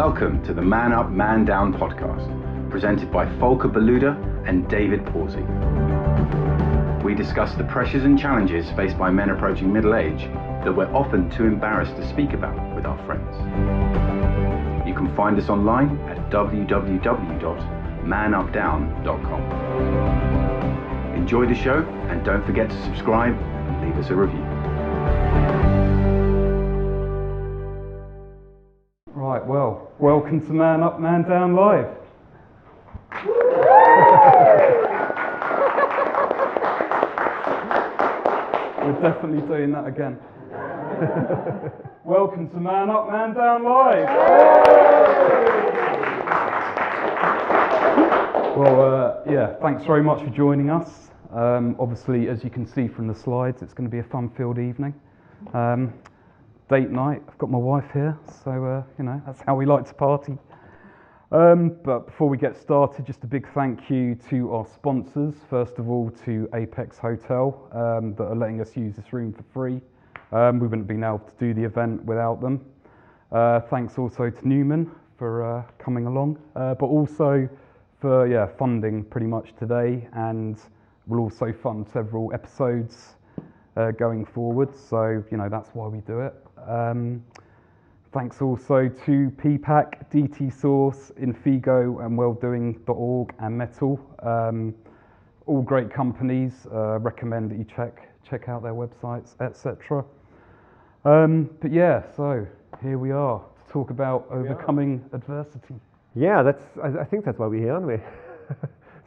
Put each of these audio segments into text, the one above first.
Welcome to the Man Up, Man Down podcast, presented by Volker Ballueder and David Pawsey. We discuss the pressures and challenges faced by men approaching middle age that we're often too embarrassed to speak about with our friends. You can find us online at www.manupdown.com. Enjoy the show and don't forget to subscribe and leave us a review. Right, well, welcome to Man Up, Man Down Live. We're definitely doing that again. Welcome to Man Up, Man Down Live. Well, thanks very much for joining us. Obviously, as you can see from the slides, it's going to be a fun-filled evening. Date night. I've got my wife here, so that's how we like to party. But before we get started, just a big thank you to our sponsors. First of all, to Apex Hotel that are letting us use this room for free. We wouldn't have been able to do the event without them. Thanks also to Newman for coming along, but also for funding pretty much today, and we'll also fund several episodes going forward. So that's why we do it. Thanks also to PPAC, DT Source, Infigo, and Welldoing.org and Metal. All great companies. Recommend that you check out their websites, etc. So here we are to talk about overcoming adversity. Yeah, I think that's why we're here, aren't we?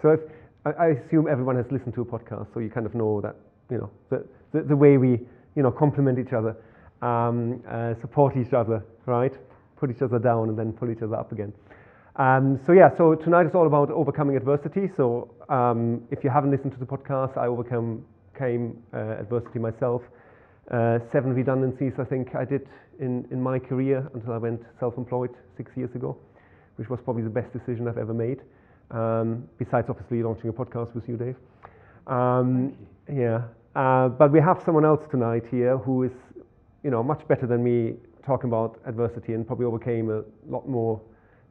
So I assume everyone has listened to a podcast, so you kind of know that the way we complement each other. Support each other, right? Put each other down and then pull each other up again. So tonight is all about overcoming adversity. So if you haven't listened to the podcast, I overcame adversity myself. 7 redundancies, I think I did in my career until I went self-employed 6 years ago, which was probably the best decision I've ever made. Besides obviously launching a podcast with you, Dave. Thank you. Yeah. But we have someone else tonight here who is much better than me talking about adversity and probably overcame a lot more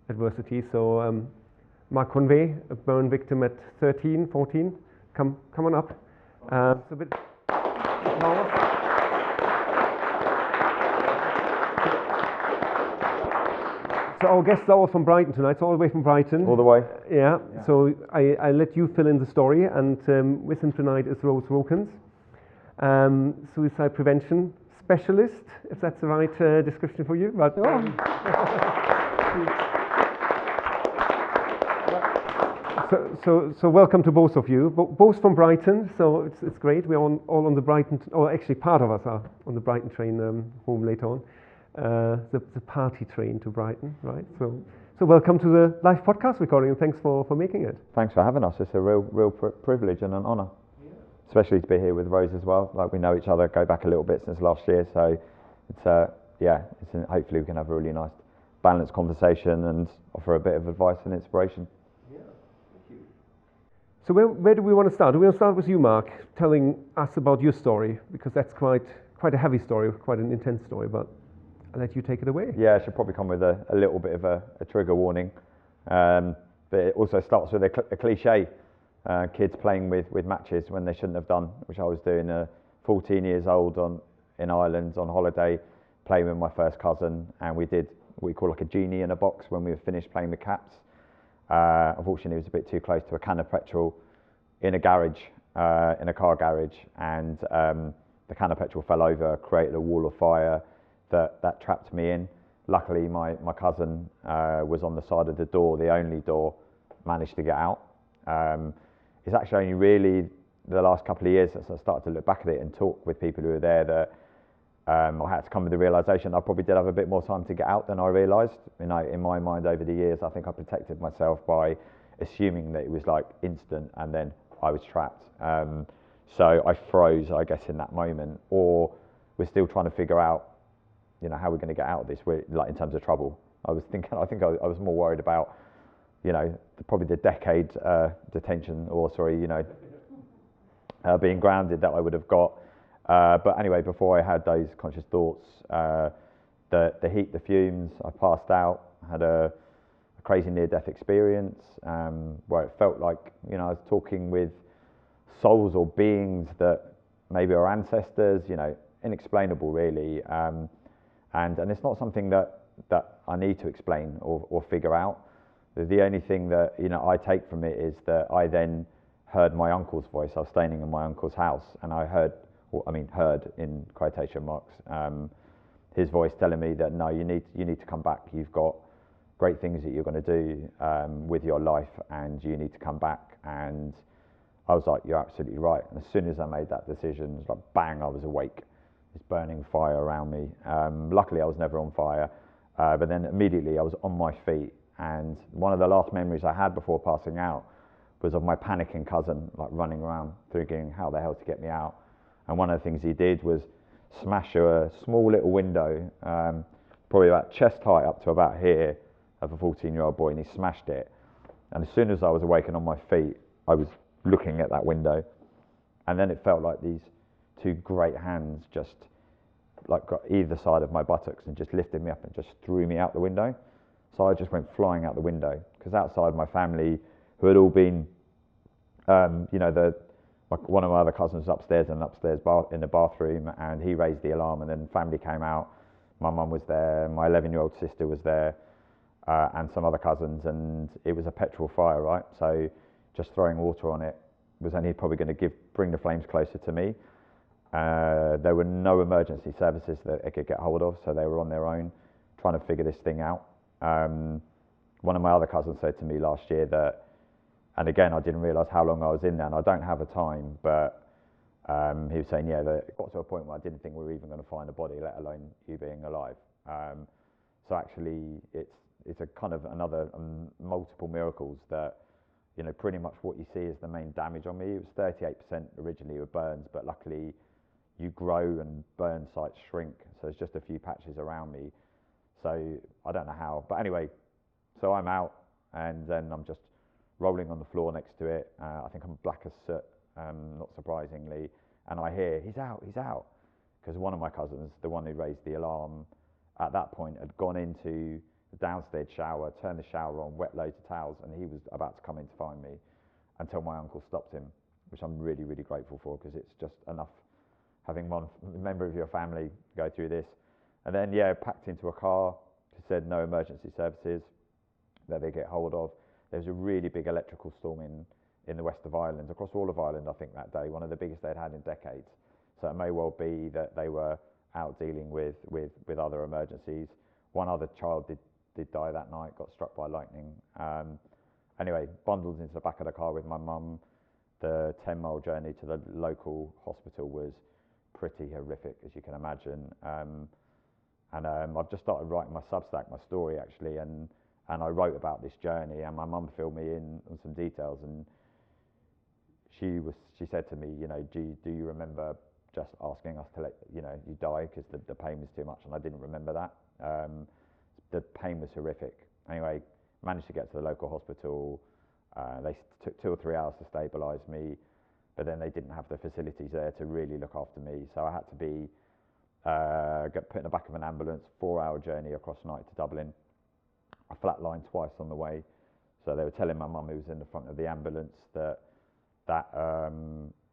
adversity. So Marc, Convey, a burn victim at 13, 14, come on up. So our guests are all from Brighton tonight, so all the way from Brighton. All the way? Yeah. So I let you fill in the story, and with him tonight is Rowkins, suicide prevention specialist, if that's the right description for you. But, so welcome to both of you, both from Brighton. So it's great. We're all on the Brighton, or actually part of us are on the Brighton train home later on. The party train to Brighton, right? So welcome to the live podcast recording, and thanks for making it. Thanks for having us. It's a real privilege and an honour. Especially to be here with Rose as well. Like, we know each other, go back a little bit since last year, so it's hopefully we can have a really nice balanced conversation and offer a bit of advice and inspiration. Yeah, thank you. So where do we want to start? Do we want to start with you, Marc, telling us about your story, because that's quite a heavy story, quite an intense story, but I'll let you take it away. Yeah, I should probably come with a little bit of a trigger warning, but it also starts with a cliche. Kids playing with matches when they shouldn't have done, which I was doing. 14 years old in Ireland on holiday, playing with my first cousin, and we did what we call like a genie in a box when we were finished playing with caps. Unfortunately, it was a bit too close to a can of petrol in a garage, in a car garage, and the can of petrol fell over, created a wall of fire that trapped me in. Luckily, my cousin was on the side of the door, the only door, managed to get out. It's actually only really the last couple of years that I started to look back at it and talk with people who were there that I had to come with the realisation I probably did have a bit more time to get out than I realised. In my mind over the years, I think I protected myself by assuming that it was like instant and then I was trapped. So I froze, I guess, in that moment, or we're still trying to figure out, how we're going to get out of this, like in terms of trouble. I think I was more worried about, probably the decade detention, or being grounded that I would have got. But anyway, before I had those conscious thoughts, the heat, the fumes, I passed out, I had a crazy near-death experience where it felt like, you know, I was talking with souls or beings that maybe are ancestors, you know, inexplainable really. And it's not something that I need to explain or figure out. The only thing that, you know, I take from it is that I then heard my uncle's voice. I was staying in my uncle's house, and I heard in quotation marks, his voice telling me that no, you need to come back. You've got great things that you're going to do with your life, and you need to come back. And I was like, you're absolutely right. And as soon as I made that decision, it was like bang, I was awake. There's burning fire around me. Luckily, I was never on fire, but then immediately I was on my feet. And one of the last memories I had before passing out was of my panicking cousin, like running around thinking how the hell to get me out. And one of the things he did was smash a small little window, probably about chest height up to about here, of a 14-year-old boy, and he smashed it. And as soon as I was awake and on my feet, I was looking at that window, and then it felt like these two great hands just like got either side of my buttocks and just lifted me up and just threw me out the window. So I just went flying out the window, because outside my family, who had all been, you know, one of my other cousins was upstairs in the bathroom, and he raised the alarm, and then family came out. My mum was there, my 11-year-old sister was there, and some other cousins, and it was a petrol fire, right? So just throwing water on it was only probably going to bring the flames closer to me. There were no emergency services that they could get hold of, so they were on their own trying to figure this thing out. One of my other cousins said to me last year that, and again, I didn't realise how long I was in there, and I don't have a time, but he was saying, yeah, that it got to a point where I didn't think we were even going to find a body, let alone you being alive. So actually, it's a kind of another multiple miracles that, you know, pretty much what you see is the main damage on me. It was 38% originally with burns, but luckily you grow and burn sites shrink, so there's just a few patches around me. So I don't know how, but anyway, so I'm out, and then I'm just rolling on the floor next to it. I think I'm black as soot, not surprisingly, and I hear, he's out, because one of my cousins, the one who raised the alarm, at that point had gone into the downstairs shower, turned the shower on, wet loads of towels, and he was about to come in to find me until my uncle stopped him, which I'm really, really grateful for, because it's just enough having one member of your family go through this. And then, yeah, packed into a car, said no emergency services that they get hold of. There was a really big electrical storm in the west of Ireland, across all of Ireland, I think, that day, one of the biggest they'd had in decades. So it may well be that they were out dealing with other emergencies. One other child did die that night, got struck by lightning. Anyway, bundled into the back of the car with my mum. The 10-mile journey to the local hospital was pretty horrific, as you can imagine. And I've just started writing my Substack, my story actually, and I wrote about this journey, and my mum filled me in on some details, and she said to me, you know, do you remember just asking us to let you die, because the pain was too much, and I didn't remember that. The pain was horrific. Anyway, managed to get to the local hospital. They took 2 or 3 hours to stabilise me, but then they didn't have the facilities there to really look after me, so I had to be get put in the back of an ambulance, 4-hour journey across night to Dublin. I flatlined twice on the way, so they were telling my mum, who was in the front of the ambulance, that they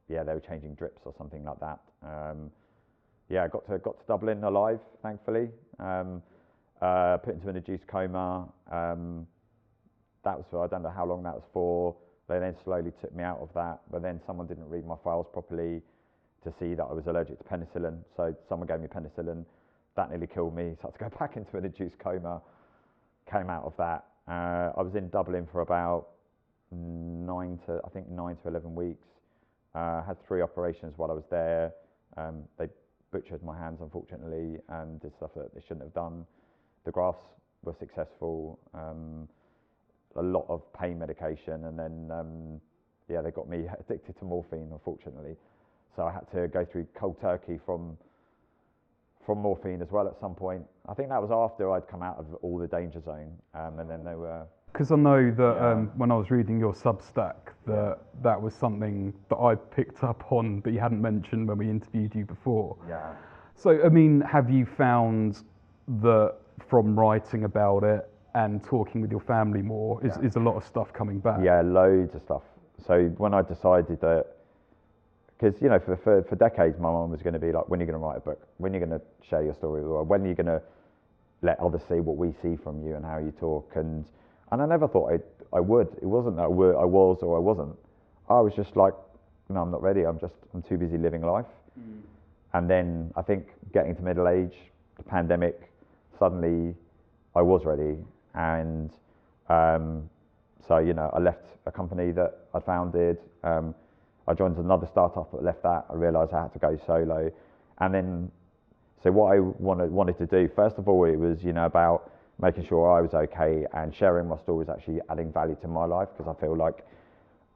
were changing drips or something like that. I got to Dublin alive, thankfully. Put into an induced coma. That was for, I don't know how long that was for. They then slowly took me out of that, but then someone didn't read my files properly to see that I was allergic to penicillin. So someone gave me penicillin. That nearly killed me, so I had to go back into an induced coma. Came out of that. I was in Dublin for about 9 to 11 weeks. Had 3 operations while I was there. They butchered my hands, unfortunately, and did stuff that they shouldn't have done. The grafts were successful. A lot of pain medication, and then they got me addicted to morphine, unfortunately. So I had to go through cold turkey from morphine as well at some point. I think that was after I'd come out of all the danger zone, and then they were. Because I know that when I was reading your Substack, that was something that I picked up on, but you hadn't mentioned when we interviewed you before. Yeah. So, I mean, have you found that from writing about it and talking with your family more, is a lot of stuff coming back? Yeah, loads of stuff. So when I decided that, because for decades my mum was going to be like, when are you going to write a book? When are you going to share your story with the world? When are you going to let others see what we see from you and how you talk? And I never thought I would. It wasn't that I was or I wasn't. I was just like, no, I'm not ready. I'm too busy living life. And then I think getting to middle age, the pandemic, suddenly I was ready. And so, I left a company that I founded. I joined another startup, but left that. I realised I had to go solo. And then, so what I wanted to do, first of all, it was, about making sure I was okay and sharing my stories, actually adding value to my life, because I feel like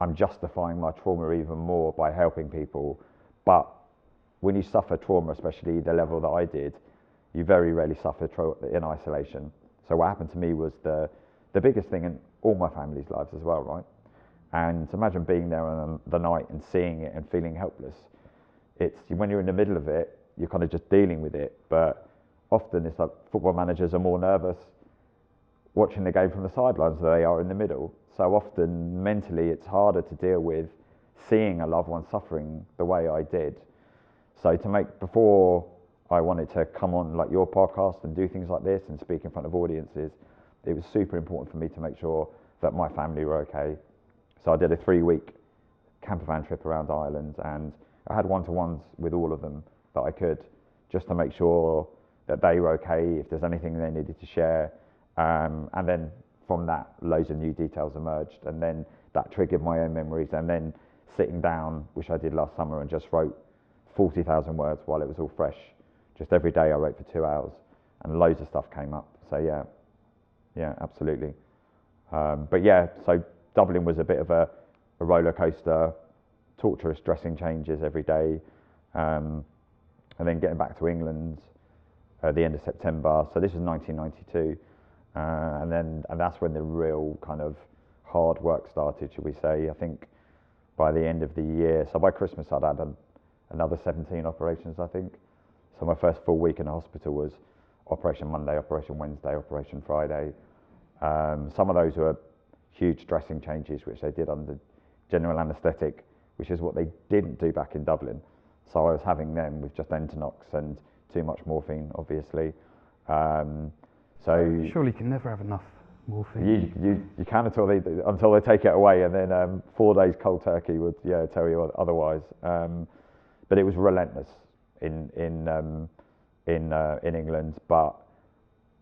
I'm justifying my trauma even more by helping people. But when you suffer trauma, especially the level that I did, you very rarely suffer in isolation. So what happened to me was the biggest thing in all my family's lives as well, right? And imagine being there on the night and seeing it and feeling helpless. It's when you're in the middle of it, you're kind of just dealing with it. But often it's like football managers are more nervous watching the game from the sidelines than they are in the middle. So often mentally it's harder to deal with seeing a loved one suffering the way I did. So before I wanted to come on like your podcast and do things like this and speak in front of audiences, it was super important for me to make sure that my family were okay. So I did a 3-week camper van trip around Ireland, and I had one-to-ones with all of them that I could, just to make sure that they were okay, if there's anything they needed to share. And then from that, loads of new details emerged, and then that triggered my own memories. And then sitting down, which I did last summer, and just wrote 40,000 words while it was all fresh. Just every day I wrote for 2 hours, and loads of stuff came up. So yeah, absolutely. But yeah, so Dublin was a bit of a roller coaster, torturous dressing changes every day, and then getting back to England at the end of September. So this was 1992, and that's when the real kind of hard work started, should we say. I think by the end of the year, so by Christmas I'd had another 17 operations, I think. So my first full week in the hospital was Operation Monday, Operation Wednesday, Operation Friday. Some of those were huge dressing changes, which they did under general anaesthetic, which is what they didn't do back in Dublin. So I was having them with just Entonox and too much morphine, obviously. So surely you can never have enough morphine. You can until they take it away, and then 4 days cold turkey would tell you otherwise. But it was relentless in England, but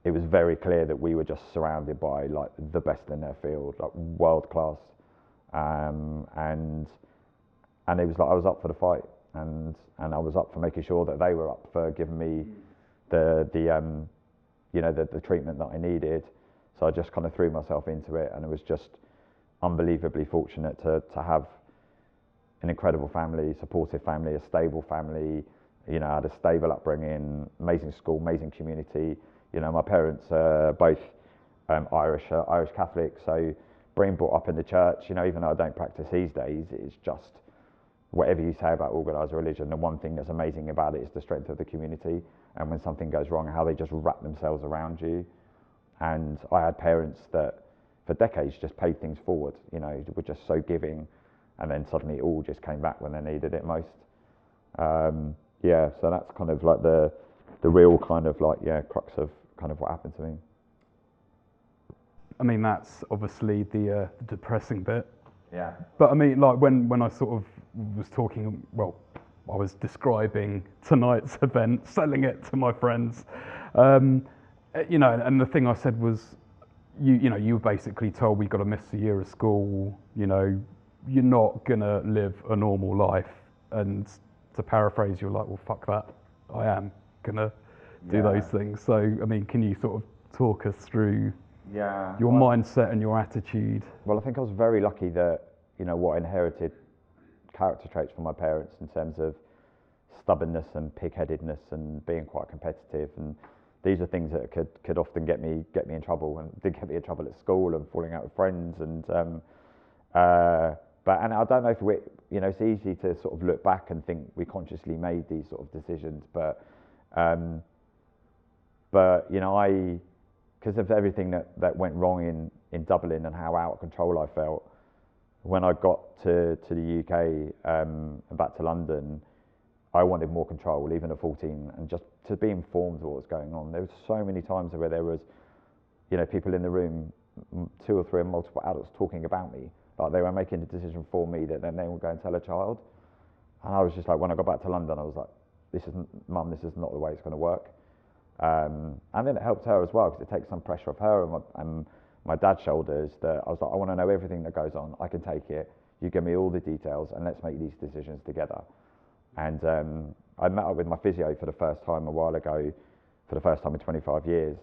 it was very clear that we were just surrounded by like the best in their field, like world class, and it was like I was up for the fight, and I was up for making sure that they were up for giving me the treatment that I needed. So I just kind of threw myself into it, and it was just unbelievably fortunate to have an incredible family, supportive family, a stable family. I had a stable upbringing, amazing school, amazing community. My parents are both Irish Catholic, so being brought up in the church, even though I don't practice these days, it's just whatever you say about organised religion, the one thing that's amazing about it is the strength of the community, and when something goes wrong, how they just wrap themselves around you. And I had parents that for decades just paid things forward, were just so giving, and then suddenly it all just came back when they needed it most. So that's kind of like the real kind of like crux of kind of what happened to me. I mean, that's obviously the depressing bit. Yeah. But I mean, like when I sort of was talking, I was describing tonight's event, selling it to my friends, and the thing I said was, you were basically told we got to miss a year of school, you're not gonna live a normal life, and to paraphrase, you're like, well, fuck that, I am gonna do those things. So, I mean, can you sort of talk us through your mindset and your attitude? Well, I think I was very lucky that, what I inherited character traits from my parents in terms of stubbornness and pig-headedness and being quite competitive, and these are things that could often get me in trouble, and did get me in trouble at school and falling out with friends, and but I don't know if it's easy to sort of look back and think we consciously made these sort of decisions, but I because of everything that went wrong in Dublin and how out of control I felt, when I got to the UK and back to London, I wanted more control, even at 14, and just to be informed of what was going on. There was so many times where there was, people in the room, 2 or 3 or multiple adults talking about me, like they were making a decision for me that then they would go and tell a child. And I was just like, when I got back to London, I was like, Mum, this is not the way it's going to work. And then it helped her as well, because it takes some pressure off her and my dad's shoulders, that I was like, I want to know everything that goes on. I can take it. You give me all the details and let's make these decisions together. And I met up with my physio for the first time a while ago, for the first time in 25 years.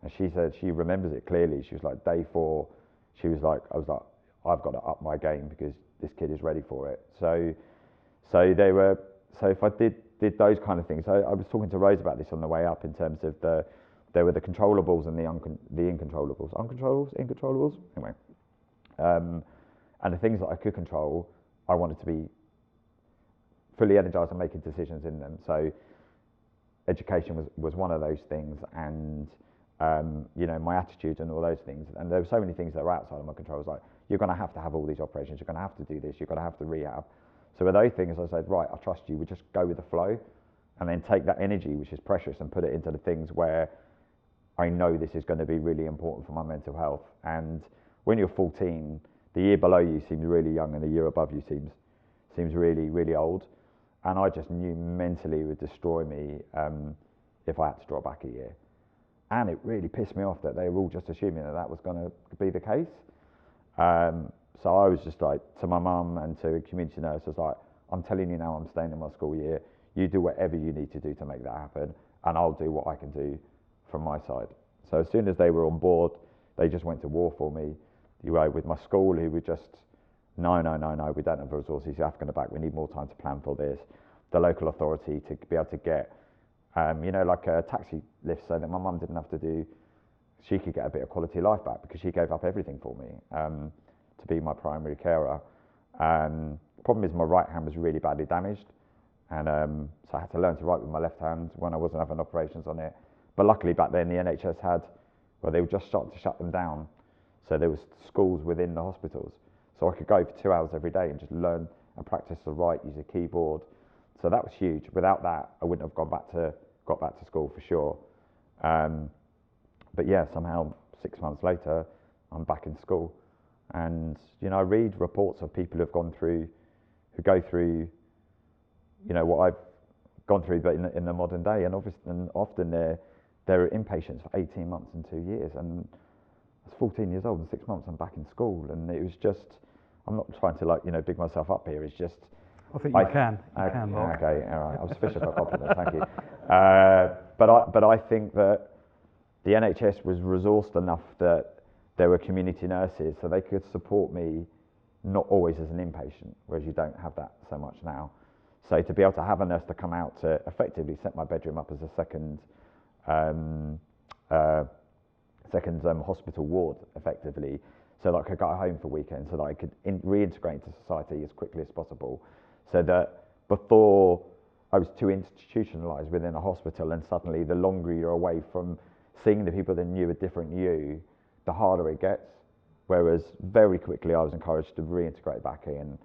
And she said she remembers it clearly. She was like, day 4, she was like, I was like, I've got to up my game because this kid is ready for it. So if I did those kind of things, I was talking to Rose about this on the way up, in terms of there were the controllables and the incontrollables. Incontrollables? Anyway. And the things that I could control, I wanted to be fully energized and making decisions in them. So education was one of those things, and my attitude and all those things. And there were so many things that were outside of my control. It was like, you're going to have all these operations, you're going to have to do this, you're going to have to rehab. So with those things, I said, right, I trust you, we just go with the flow, and then take that energy, which is precious, and put it into the things where I know this is going to be really important for my mental health. And when you're 14, the year below you seems really young, and the year above you seems really, really old. And I just knew mentally it would destroy me if I had to drop back a year. And it really pissed me off that they were all just assuming that was going to be the case. So I was just like, to my mum and to the community nurse, I was like, I'm telling you now, I'm staying in my school year. You do whatever you need to do to make that happen, and I'll do what I can do from my side. So as soon as they were on board, they just went to war for me. With my school, who were just, no, we don't have the resources, you have to go back, we need more time to plan for this. The local authority to be able to get, like a taxi lift, so that my mum didn't have to do, she could get a bit of quality of life back, because she gave up everything for me to be my primary carer. Problem is, my right hand was really badly damaged, and so I had to learn to write with my left hand when I wasn't having operations on it. But luckily back then the NHS they were just starting to shut them down, so there was schools within the hospitals, so I could go for 2 hours every day and just learn and practice to write, use a keyboard. So that was huge. Without that, I wouldn't have got back to school for sure. But yeah, somehow 6 months later, I'm back in school. And I read reports of people who go through, what I've gone through, but in the modern day, and often they're inpatients for 18 months and 2 years. And I was 14 years old, and 6 months I'm back in school, and it was just, I'm not trying to big myself up here. It's just, I think you can, Marc. Okay, all right. I was fishing for compliments. Thank you. But I think that the NHS was resourced enough that there were community nurses, so they could support me, not always as an inpatient, whereas you don't have that so much now. So to be able to have a nurse to come out to effectively set my bedroom up as a second hospital ward, effectively, so that I could go home for weekends, so that I could reintegrate into society as quickly as possible. So that before I was too institutionalised within a hospital, and suddenly the longer you're away from seeing the people that knew a different you, the harder it gets. Whereas very quickly I was encouraged to reintegrate back in,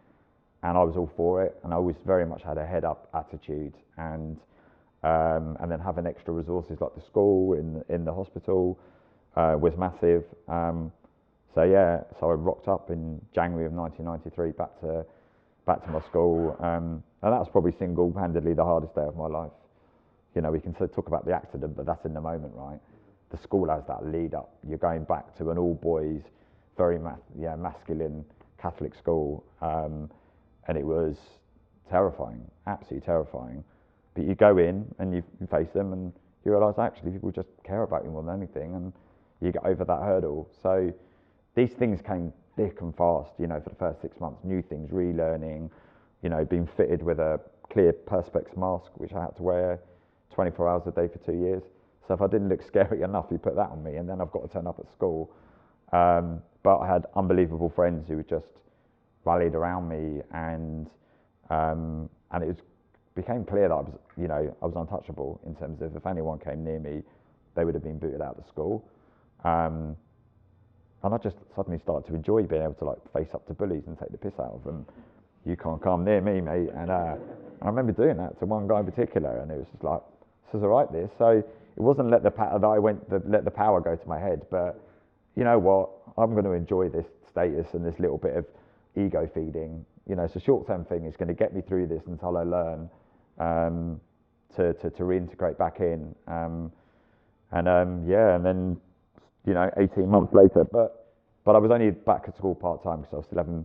and I was all for it, and I always very much had a head up attitude, and then having extra resources like the school in the hospital was massive. So I rocked up in January of 1993 back to my school, and that was probably single-handedly the hardest day of my life. We can talk about the accident, but that's in the moment, right? The school has that lead up. You're going back to an all-boys, very masculine Catholic school, and it was terrifying, absolutely terrifying. But you go in and you face them, and you realise actually people just care about you more than anything, and you get over that hurdle. So these things came thick and fast, for the first 6 months, new things, relearning, being fitted with a clear Perspex mask, which I had to wear 24 hours a day for 2 years. So if I didn't look scary enough, you put that on me, and then I've got to turn up at school. But I had unbelievable friends who just rallied around me, and it became clear that I was untouchable in terms of if anyone came near me, they would have been booted out of school. And I just suddenly started to enjoy being able to like face up to bullies and take the piss out of them. You can't come near me, mate. And I remember doing that to one guy in particular, and it was just like, this is all right, this. So it wasn't let the power go to my head, but you know what? I'm going to enjoy this status and this little bit of ego feeding. You know, it's a short-term thing. It's going to get me through this until I learn to reintegrate back in. And then, you know, 18 months later, but I was only back at school part-time because I was still having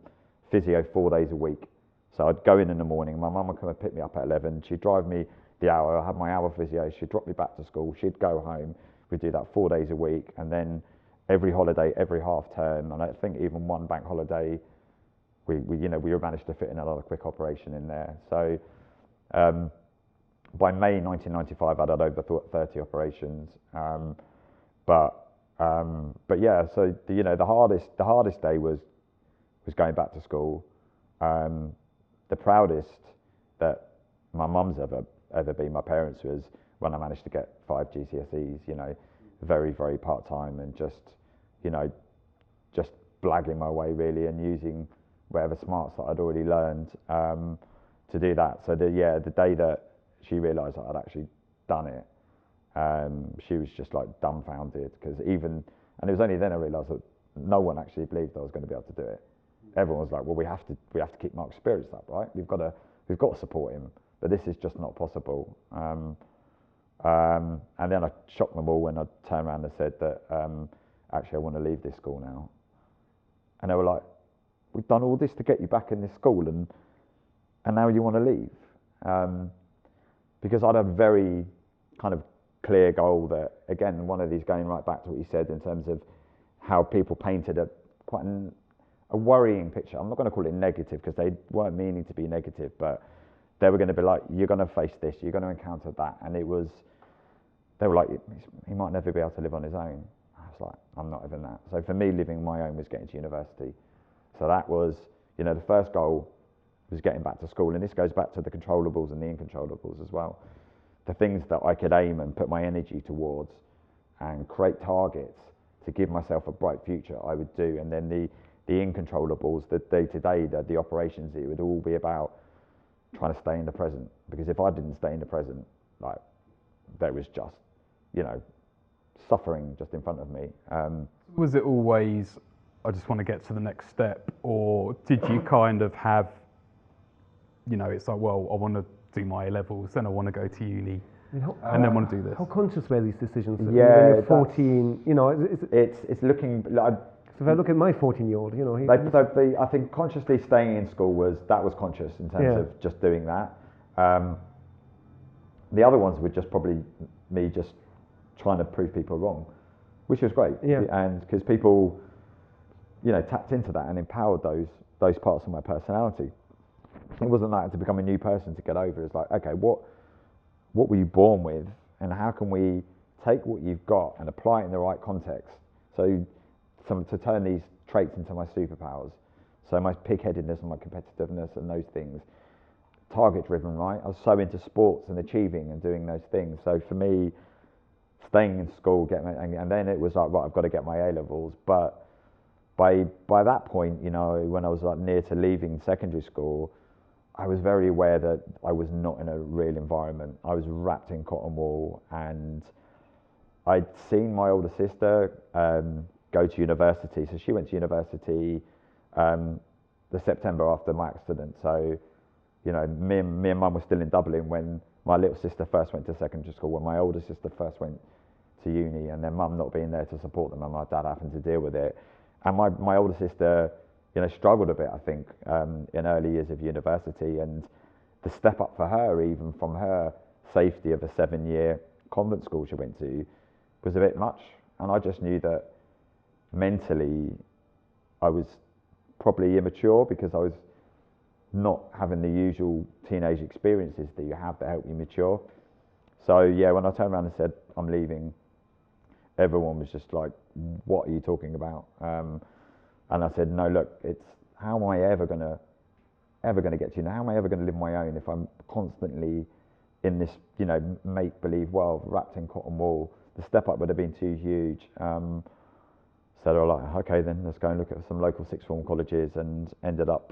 physio 4 days a week. So I'd go in the morning, my mum would come and pick me up at 11, she'd drive me the hour, I'd have my hour physio, she'd drop me back to school, she'd go home, we'd do that 4 days a week, and then every holiday, every half term, and I think even one bank holiday, we managed to fit in another quick operation in there. So by May 1995, I'd had over 30 operations. But yeah, so the hardest day was going back to school. The proudest that my mum's ever been, my parents, was when I managed to get 5 GCSEs. You know, very, very part time, and just blagging my way really, and using whatever smarts that I'd already learned to do that. So the day that she realised that I'd actually done it, she was just like dumbfounded, because and it was only then I realised that no one actually believed I was going to be able to do it. Everyone was like, well, we have to keep Marc's spirits up, right? We've got to support him, but this is just not possible. And then I shocked them all when I turned around and said that actually I want to leave this school now. And they were like, we've done all this to get you back in this school, and now you want to leave? Because I'd had a very kind of clear goal that, again, one of these, going right back to what you said in terms of how people painted quite a worrying picture. I'm not going to call it negative, because they weren't meaning to be negative, but they were going to be like, you're going to face this, you're going to encounter that. And they were like, he might never be able to live on his own. I was like, I'm not even that. So for me, living my own was getting to university. So that was, the first goal was getting back to school. And this goes back to the controllables and the incontrollables as well. The things that I could aim and put my energy towards and create targets to give myself a bright future, I would do. And then the incontrollables, the day-to-day, the operations, it would all be about trying to stay in the present. Because if I didn't stay in the present, like, there was just, suffering just in front of me. Was it always, I just want to get to the next step, or did you kind of have, it's like, well, I want to do my A-levels, then I want to go to uni, and then want to do this? How conscious were these decisions? Yeah, when you're 14, it's looking like. So if I look at my 14-year-old, I think consciously staying in school was conscious in terms of just doing that. The other ones were just probably me just trying to prove people wrong, which was great. Yeah. And because people, tapped into that and empowered those parts of my personality. It wasn't like to become a new person to get over. It's like, okay, what were you born with, and how can we take what you've got and apply it in the right context? So to turn these traits into my superpowers. So my pig-headedness and my competitiveness and those things. Target-driven, right? I was so into sports and achieving and doing those things. So for me, staying in school, and then it was like, right, I've got to get my A-levels. But by that point, when I was like near to leaving secondary school, I was very aware that I was not in a real environment. I was wrapped in cotton wool, and I'd seen my older sister go to university. So she went to university the September after my accident. So, me and mum were still in Dublin when my little sister first went to secondary school, when my older sister first went to uni, and then mum not being there to support them, and my dad having to deal with it. And my older sister, struggled a bit, I think, in early years of university, and the step up for her, even from her safety of a 7-year convent school she went to, was a bit much. And I just knew that mentally I was probably immature, because I was not having the usual teenage experiences that you have that help you mature. So yeah, when I turned around and said I'm leaving, everyone was just like, what are you talking about? And I said, no, look, it's how am I ever gonna get to how am I ever gonna live my own if I'm constantly in this make-believe world wrapped in cotton wool? The step up would have been too huge. So they were like, okay, then let's go and look at some local sixth form colleges, and ended up,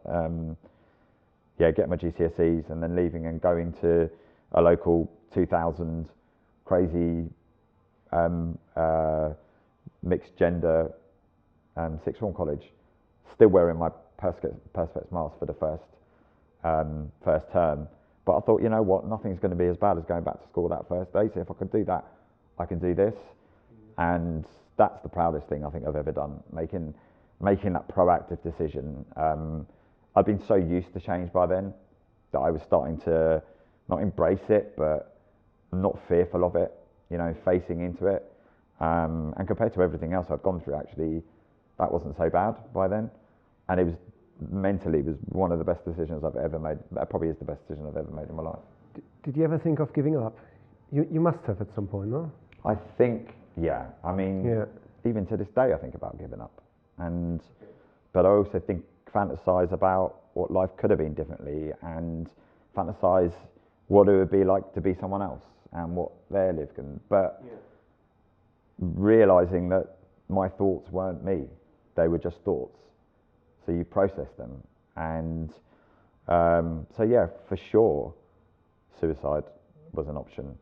getting my GCSEs and then leaving and going to a local 2,000 crazy mixed gender sixth form college, still wearing my Perspex mask for the first term. But I thought, you know what, nothing's going to be as bad as going back to school that first day. So if I could do that, I can do this. And that's the proudest thing I think I've ever done, making that proactive decision. I'd been so used to change by then that I was starting to not embrace it, but not fearful of it, you know, facing into it. And compared to everything else I'd gone through, actually, that wasn't so bad by then. And it was mentally was one of the best decisions I've ever made. That probably is the best decision I've ever made in my life. Did you ever think of giving up? You must have at some point, no? I think, yeah. I mean, Yeah. even to this day, I think about giving up. But I also fantasize about what life could have been differently, and fantasize what it would be like to be someone else and what they lived. But realizing that my thoughts weren't me, they were just thoughts. So you process them. And so yeah, for sure, suicide was an option.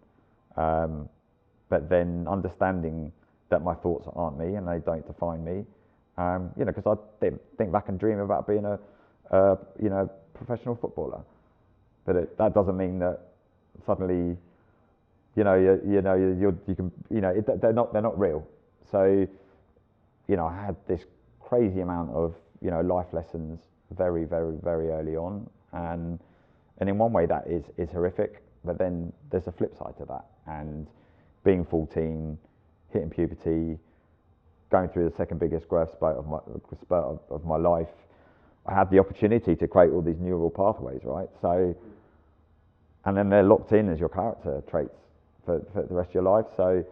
But then understanding that my thoughts aren't me and they don't define me, you know, because I think back and dream about being a professional footballer. But that doesn't mean that suddenly, you can, they're not real. So, you know, I had this crazy amount of, life lessons very, very, very early on, and in one way that is horrific. But then there's a flip side to that, and being 14, hitting puberty, going through the second biggest growth spurt of my life, I had the opportunity to create all these neural pathways, right? So, and then they're locked in as your character traits for the rest of your life. So,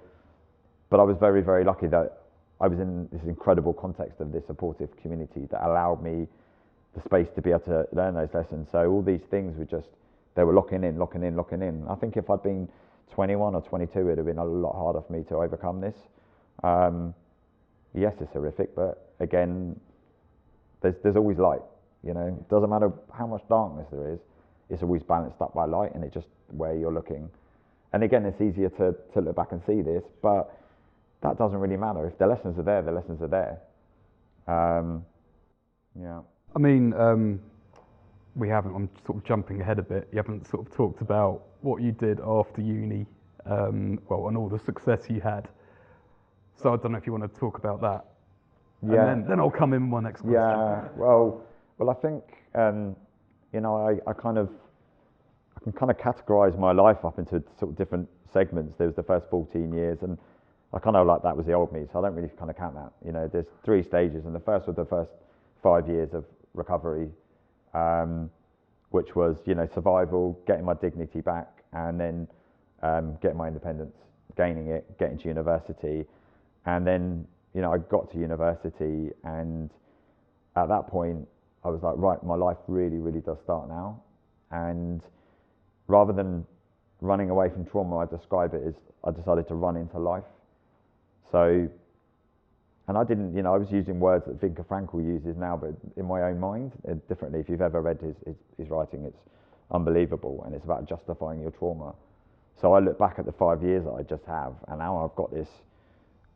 but I was very, very lucky that I was in this incredible context of this supportive community that allowed me the space to be able to learn those lessons. So all these things were just, they were locking in. I think if I'd been 21 or 22, it'd have been a lot harder for me to overcome this. Yes, it's horrific, but again, there's always light. You know, it doesn't matter how much darkness there is, it's always balanced up by light, and it's just where you're looking. And again, it's easier to look back and see this, but that doesn't really matter. If the lessons are there, the lessons are there. Yeah. I mean, we haven't, I'm sort of jumping ahead a bit, you haven't sort of talked about what you did after uni, and all the success you had. So I don't know if you want to talk about that. Yeah. And then I'll come in with my next question. Yeah, well, I think, I can kind of categorize my life up into sort of different segments. There was the first 14 years, and I kind of like that was the old me, so I don't really kind of count that. You know, there's 3 stages, and the first was the first 5 years of recovery, which was, survival, getting my dignity back, and then getting my independence, gaining it, getting to university. And then, I got to university, and at that point, I was like, right, my life really, really does start now. And rather than running away from trauma, I describe it as I decided to run into life. So, and I didn't, I was using words that Viktor Frankl uses now, but in my own mind, differently. If you've ever read his writing, it's unbelievable, and it's about justifying your trauma. So I look back at the 5 years that I just have, and now I've got this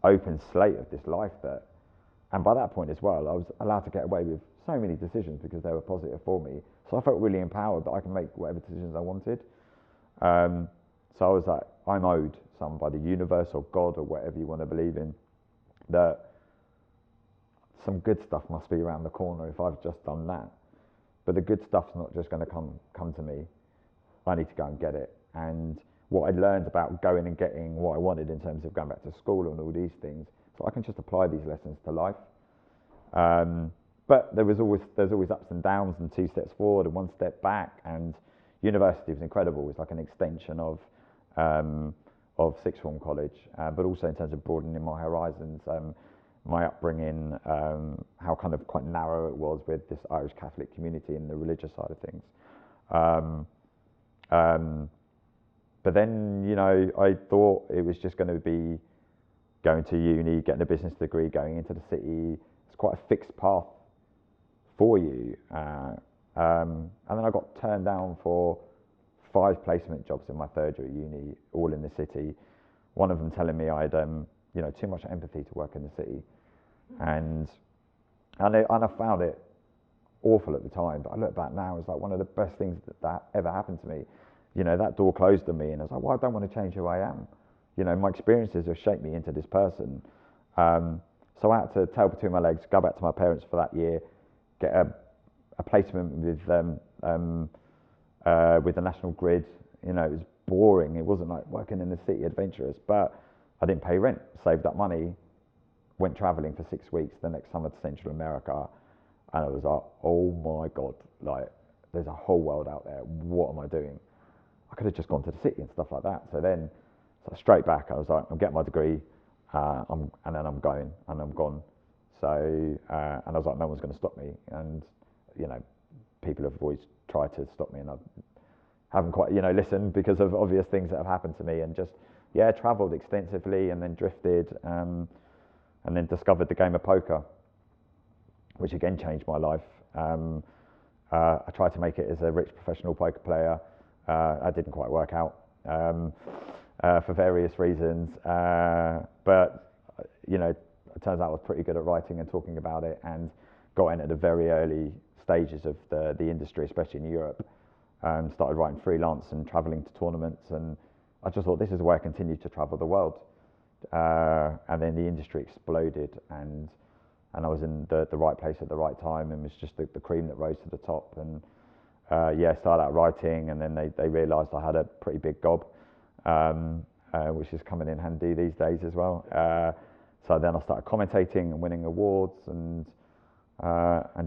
open slate of this life and by that point as well, I was allowed to get away with so many decisions because they were positive for me. So I felt really empowered that I can make whatever decisions I wanted. So I was like, I'm owed some by the universe or God or whatever you want to believe in, that some good stuff must be around the corner if I've just done that. But the good stuff's not just going to come to me. I need to go and get it. And what I learned about going and getting what I wanted in terms of going back to school and all these things, so I can just apply these lessons to life. But there's always ups and downs, and 2 steps forward and 1 step back. And university was incredible. It was like an extension of sixth form college, but also in terms of broadening my horizons, my upbringing, how kind of quite narrow it was with this Irish Catholic community and the religious side of things. But then, I thought it was just going to be going to uni, getting a business degree, going into the city. It's quite a fixed path for you. And then I got turned down for 5 placement jobs in my third year at uni, all in the city. One of them telling me I had, too much empathy to work in the city, and I found it awful at the time. But I look back now, it's like one of the best things that ever happened to me. That door closed on me, and I was like, well, I don't want to change who I am. My experiences have shaped me into this person. So I had to tail between my legs, go back to my parents for that year, get a placement with the National Grid. It was boring. It wasn't like working in the city, adventurous. But I didn't pay rent, saved up money, went traveling for 6 weeks the next summer to Central America, and I was like, oh my God, like there's a whole world out there. What am I doing? I could have just gone to the city and stuff like that. So straight back, I was like, I'm getting my degree, and then I'm going, and I'm gone. So, and I was like, no one's going to stop me. And, people have always tried to stop me, and I haven't quite, listened because of obvious things that have happened to me, and just, travelled extensively, and then drifted, and then discovered the game of poker, which again changed my life. I tried to make it as a rich professional poker player. That didn't quite work out for various reasons, but it turns out I was pretty good at writing and talking about it, and got in at the very early stages of the industry, especially in Europe. Started writing freelance and travelling to tournaments, and I just thought this is the way I continue to travel the world. And then the industry exploded, and I was in the right place at the right time, and was just the cream that rose to the top. And started out writing, and then they realised I had a pretty big gob, which is coming in handy these days as well. So then I started commentating and winning awards, and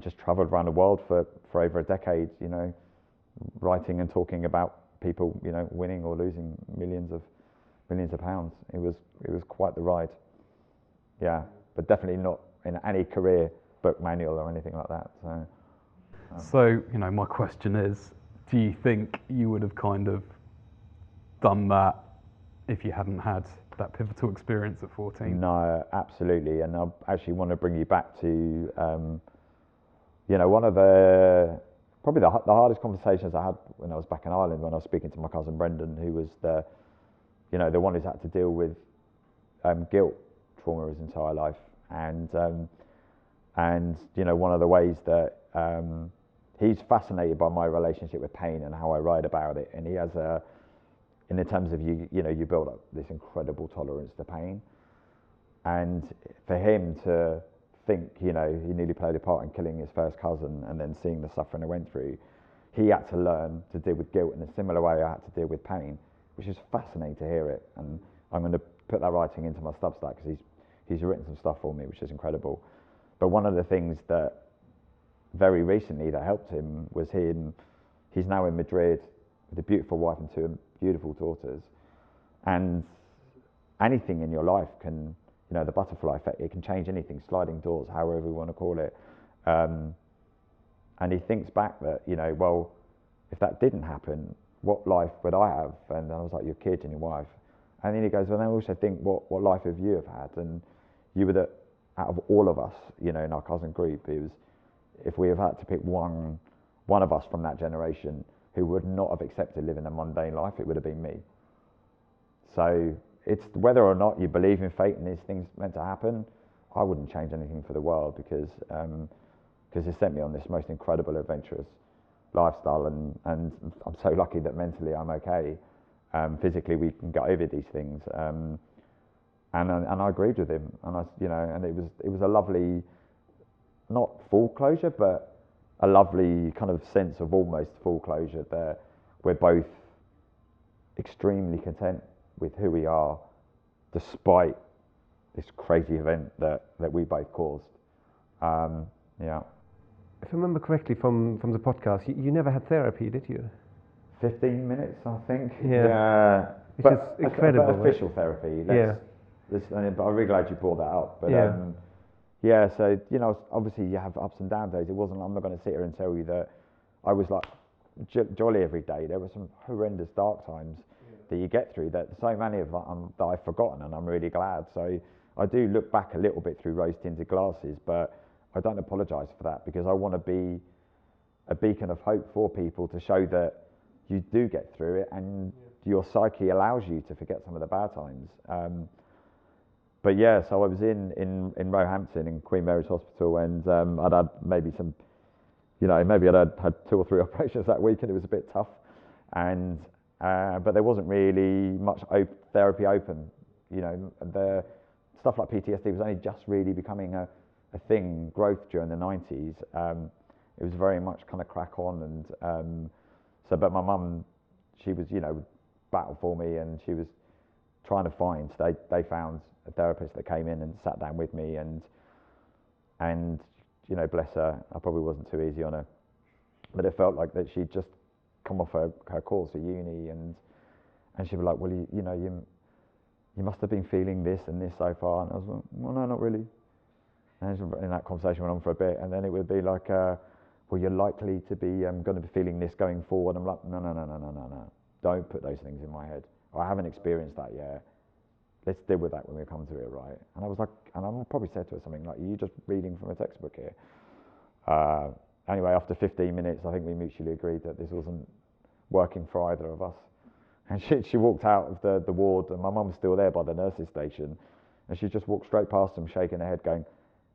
just travelled around the world for over a decade, writing and talking about people, winning or losing millions of pounds. It was quite the ride. Yeah, but definitely not in any career book manual or anything like that. So, my question is, do you think you would have kind of done that if you hadn't had that pivotal experience at 14? No, absolutely. And I actually want to bring you back to, one of probably the hardest conversations I had when I was back in Ireland, when I was speaking to my cousin Brendan, who was the one who's had to deal with guilt trauma his entire life. And one of the ways that he's fascinated by my relationship with pain and how I write about it. And he has in the terms of you build up this incredible tolerance to pain. And for him to think, he nearly played a part in killing his first cousin, and then seeing the suffering I went through, he had to learn to deal with guilt in a similar way I had to deal with pain, which is fascinating to hear it. And I'm going to put that writing into my Substack, because he's written some stuff for me, which is incredible. But one of the things that very recently that helped him was he's now in Madrid with a beautiful wife and 2 beautiful daughters. And anything in your life can, the butterfly effect, it can change anything, sliding doors, however we want to call it. And he thinks back that, well, if that didn't happen, what life would I have? And I was like, your kids and your wife. And then he goes, well, then I also think, what life have you have had? And you were out of all of us, in our cousin group, it was, if we have had to pick one of us from that generation who would not have accepted living a mundane life, it would have been me. So it's whether or not you believe in fate and these things meant to happen, I wouldn't change anything for the world, because it sent me on this most incredible adventurous lifestyle, and I'm so lucky that mentally I'm okay. Physically we can get over these things, and I agreed with him, and and it was a lovely, not full closure, but a lovely kind of sense of almost full closure there. We're both extremely content with who we are, despite this crazy event that we both caused. Yeah. If I remember correctly from the podcast, you never had therapy, did you? 15 minutes, I think. Yeah. Which is incredible. But official therapy. But I'm really glad you brought that up. But so obviously you have ups and down days. It wasn't. I'm not going to sit here and tell you that I was like jolly every day. There were some horrendous dark times that you get through. That so many of them that I've forgotten, and I'm really glad. So I do look back a little bit through rose-tinted glasses, but I don't apologise for that, because I want to be a beacon of hope for people, to show that you do get through it, and your psyche allows you to forget some of the bad times. But yeah, so I was in Roehampton in Queen Mary's Hospital, and I'd had maybe some, maybe I'd had 2 or 3 operations that week, and it was a bit tough. And but there wasn't really much therapy open. The stuff like PTSD was only just really becoming a thing, growth during the 90s. It was very much kind of crack on, and but my mum, she was, battled for me, and she was trying to find. They found a therapist that came in and sat down with me, and bless her, I probably wasn't too easy on her, but it felt like that she'd just come off her course at uni, and she'd be like, well, you must have been feeling this and this so far, and I was like, well, no, not really. And in that conversation went on for a bit, and then it would be like, well, you're likely to be going to be feeling this going forward. I'm like, no, don't put those things in my head. I haven't experienced that yet. Let's deal with that when we come to it, right? And I was like, and I probably said to her something like, you're just reading from a textbook here. Anyway, after 15 minutes, I think we mutually agreed that this wasn't working for either of us. And she walked out of the ward, and my mum was still there by the nurses' station, and she just walked straight past them, shaking her head, going,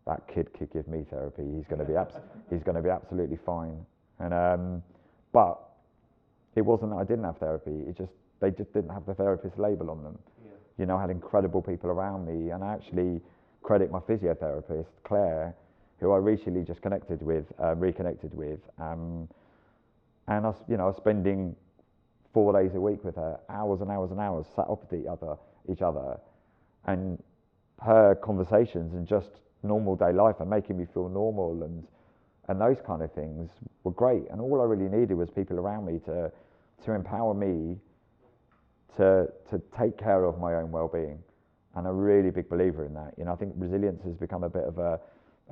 that kid could give me therapy. He's going to be absolutely fine. And but it wasn't that I didn't have therapy. They just didn't have the therapist label on them. Yeah. I had incredible people around me, and I actually credit my physiotherapist, Claire, who I recently just reconnected with, and I was spending 4 days a week with her, hours and hours and hours, sat opposite each other, and her conversations and just normal day life and making me feel normal and those kind of things were great. And all I really needed was people around me to empower me to take care of my own well-being. And I'm a really big believer in that. I think resilience has become a bit of a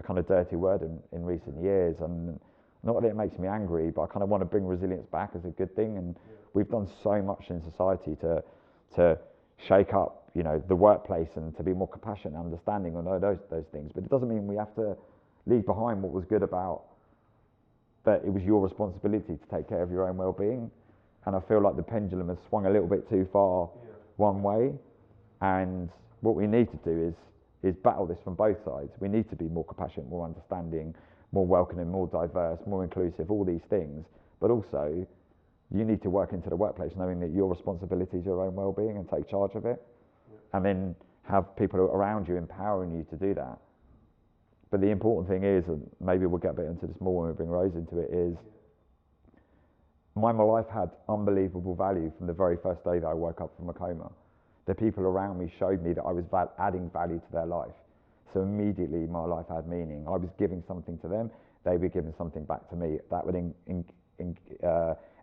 kind of dirty word in recent years, and not that it makes me angry, but I kind of want to bring resilience back as a good thing. And we've done so much in society to shake up, the workplace, and to be more compassionate and understanding on those things. But it doesn't mean we have to leave behind what was good about that. It was your responsibility to take care of your own well-being. And I feel like the pendulum has swung a little bit too far one way. And what we need to do is battle this from both sides. We need to be more compassionate, more understanding, more welcoming, more diverse, more inclusive, all these things. But also, you need to work into the workplace knowing that your responsibility is your own well-being, and take charge of it. And then have people around you empowering you to do that. But the important thing is, and maybe we'll get a bit into this more when we bring Rose into it, is my life had unbelievable value from the very first day that I woke up from a coma. The people around me showed me that I was adding value to their life. So immediately my life had meaning. I was giving something to them, they were giving something back to me. That would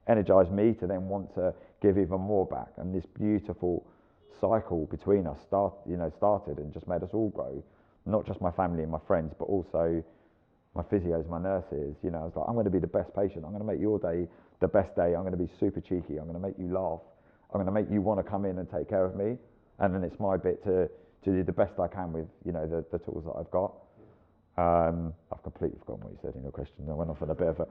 energize me to then want to give even more back. And this beautiful cycle between us started and just made us all grow. Not just my family and my friends, but also my physios, my nurses. I was like, I'm going to be the best patient. I'm going to make your day the best day. I'm going to be super cheeky. I'm going to make you laugh. I'm going to make you want to come in and take care of me. And then it's my bit to do the best I can with the tools that I've got. I've completely forgotten what you said in your question. I went off on a bit of a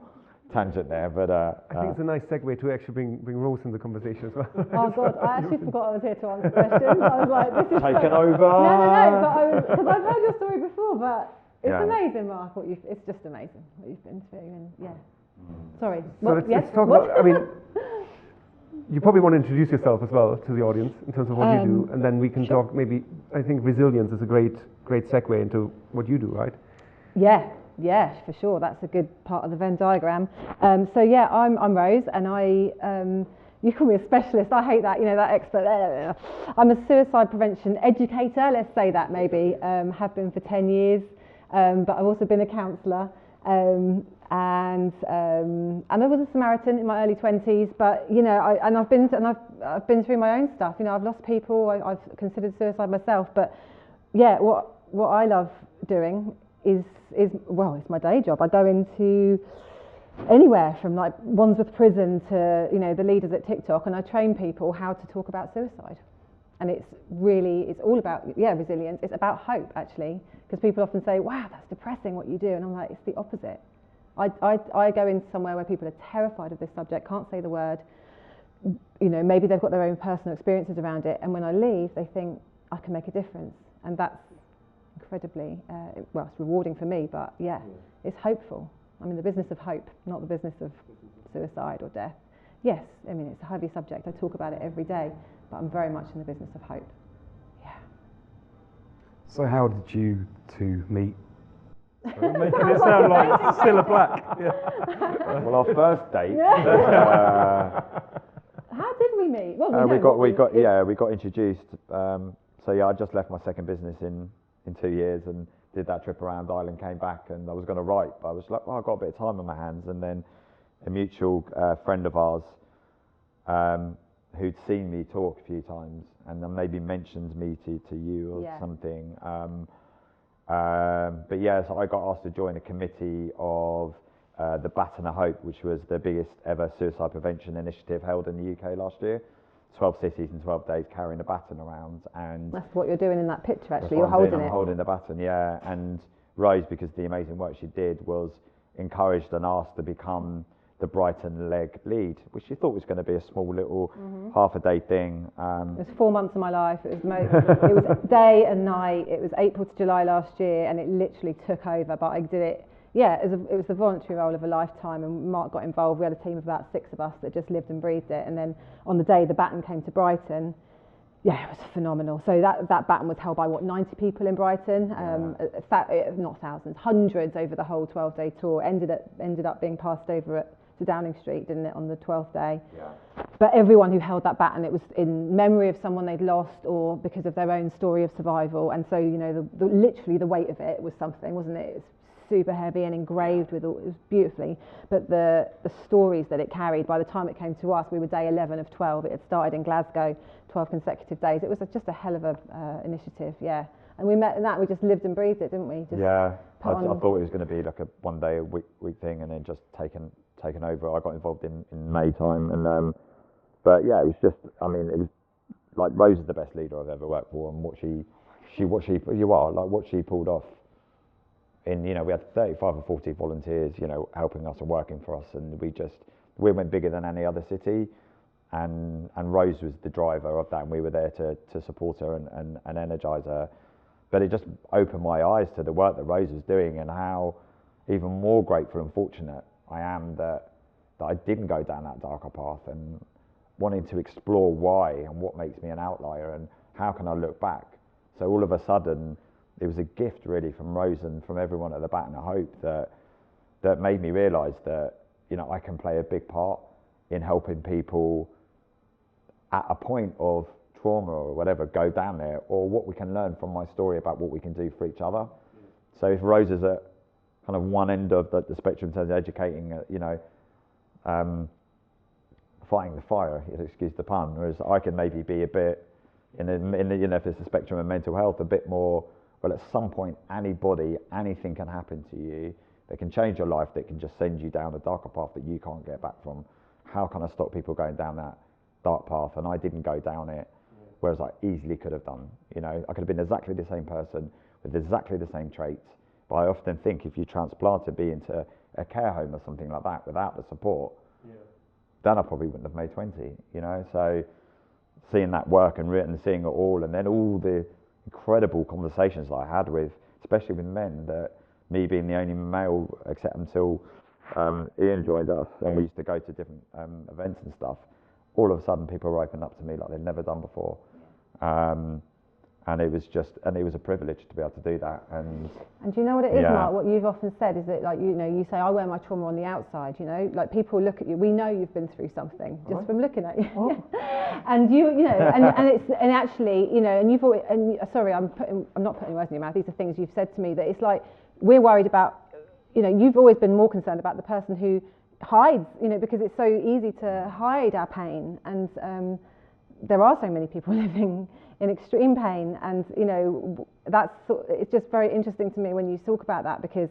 tangent there, but I think it's a nice segue to actually bring Rose in the conversation as well. Oh God, I actually forgot I was here to answer questions. I was like, this is taken over. No, but because I've heard your story before, but it's amazing, Mark. It's just amazing what you've been through, and Sorry. So let's talk about. I mean, you probably want to introduce yourself as well to the audience in terms of what you do, and then we can talk. Maybe I think resilience is a great segue into what you do, right? Yeah, for sure. That's a good part of the Venn diagram. I'm Rose, and you call me a specialist. I hate that, that expert. I'm a suicide prevention educator. Let's say that maybe. Have been for 10 years, but I've also been a counsellor. And I was a Samaritan in my early 20s, but I've been through my own stuff. I've lost people. I've considered suicide myself, but what I love doing is it's my day job. I go into anywhere from like Wandsworth Prison to the leaders at TikTok, and I train people how to talk about suicide. And it's all about, resilience. It's about hope, actually, because people often say, wow, that's depressing what you do. And I'm like, it's the opposite. I go into somewhere where people are terrified of this subject, can't say the word, maybe they've got their own personal experiences around it. And when I leave, they think, I can make a difference. And that's incredibly, it's rewarding for me, but it's hopeful. I'm in the business of hope, not the business of suicide or death. Yes, I mean, it's a heavy subject. I talk about it every day, but I'm very much in the business of hope. Yeah. So how did you two meet? Making it sound like Cilla Black. Yeah. Well, our first date. How did we meet? Well, we got introduced. I just left my second business in 2 years and did that trip around Ireland, came back, and I was going to write, but I was like, well, I've got a bit of time on my hands. And then a mutual friend of ours who'd seen me talk a few times and then maybe mentioned me to you or something. So I got asked to join a committee of the Baton of Hope, which was the biggest ever suicide prevention initiative held in the UK last year. 12 cities in 12 days carrying a baton around. And that's what you're doing in that picture, actually. You're holding it. I'm holding the baton, yeah. And Rose, because the amazing work she did, was encouraged and asked to become the Brighton leg lead, which she thought was going to be a small little half-a-day thing. It was 4 months of my life. It was day and night. It was April to July last year, and it literally took over. But I did it. Yeah, it was the voluntary role of a lifetime, and Marc got involved. We had a team of about 6 of us that just lived and breathed it. And then on the day the baton came to Brighton, it was phenomenal. So that baton was held by 90 people in Brighton, not thousands, hundreds over the whole 12-day tour. Ended up being passed over to Downing Street, didn't it, on the 12th day? Yeah. But everyone who held that baton, it was in memory of someone they'd lost or because of their own story of survival. And so, literally the weight of it was something, wasn't it? It was super heavy and engraved it was beautifully. But the stories that it carried, by the time it came to us, we were day 11 of 12. It had started in Glasgow, 12 consecutive days. It was just a hell of a initiative, yeah. And we met in that, we just lived and breathed it, didn't we? I thought it was going to be like a one day a week thing, and then just taken over. I got involved in May time, and it was just, it was like Rose is the best leader I've ever worked for, and what she pulled off. We had 35 or 40 volunteers, helping us and working for us, and we went bigger than any other city, and Rose was the driver of that, and we were there to support her and energise her. But it just opened my eyes to the work that Rose was doing, and how even more grateful and fortunate I am that I didn't go down that darker path, and wanting to explore why and what makes me an outlier and how can I look back. So all of a sudden, it was a gift really from Rose and from everyone at the Baton of Hope that made me realise that I can play a big part in helping people at a point of trauma or whatever go down there, or what we can learn from my story about what we can do for each other. So if Rose is at kind of one end of the spectrum in terms of educating, fighting the fire, excuse the pun, whereas I can maybe be a bit in the if it's a spectrum of mental health, a bit more. Well, at some point, anything can happen to you that can change your life, that can just send you down a darker path that you can't get back from. How can I stop people going down that dark path? And I didn't go down it, whereas I easily could have done. I could have been exactly the same person with exactly the same traits. But I often think if you transplanted me into a care home or something like that without the support, then I probably wouldn't have made 20. So seeing that work and seeing it all, and then all the incredible conversations that I had with, especially with men, that me being the only male, except until Ian joined us, and we used to go to different events and stuff, all of a sudden people were opening up to me like they'd never done before. And it was a privilege to be able to do that. And do you know what it is, Marc? What you've often said is that, like, you say, I wear my trauma on the outside, like people look at you, we know you've been through something just from looking at you. And and actually, and you've always, sorry, I'm not putting words in your mouth, these are things you've said to me, that it's like, we're worried about, you've always been more concerned about the person who hides, because it's so easy to hide our pain. And there are so many people living in extreme pain, and it's just very interesting to me when you talk about that, because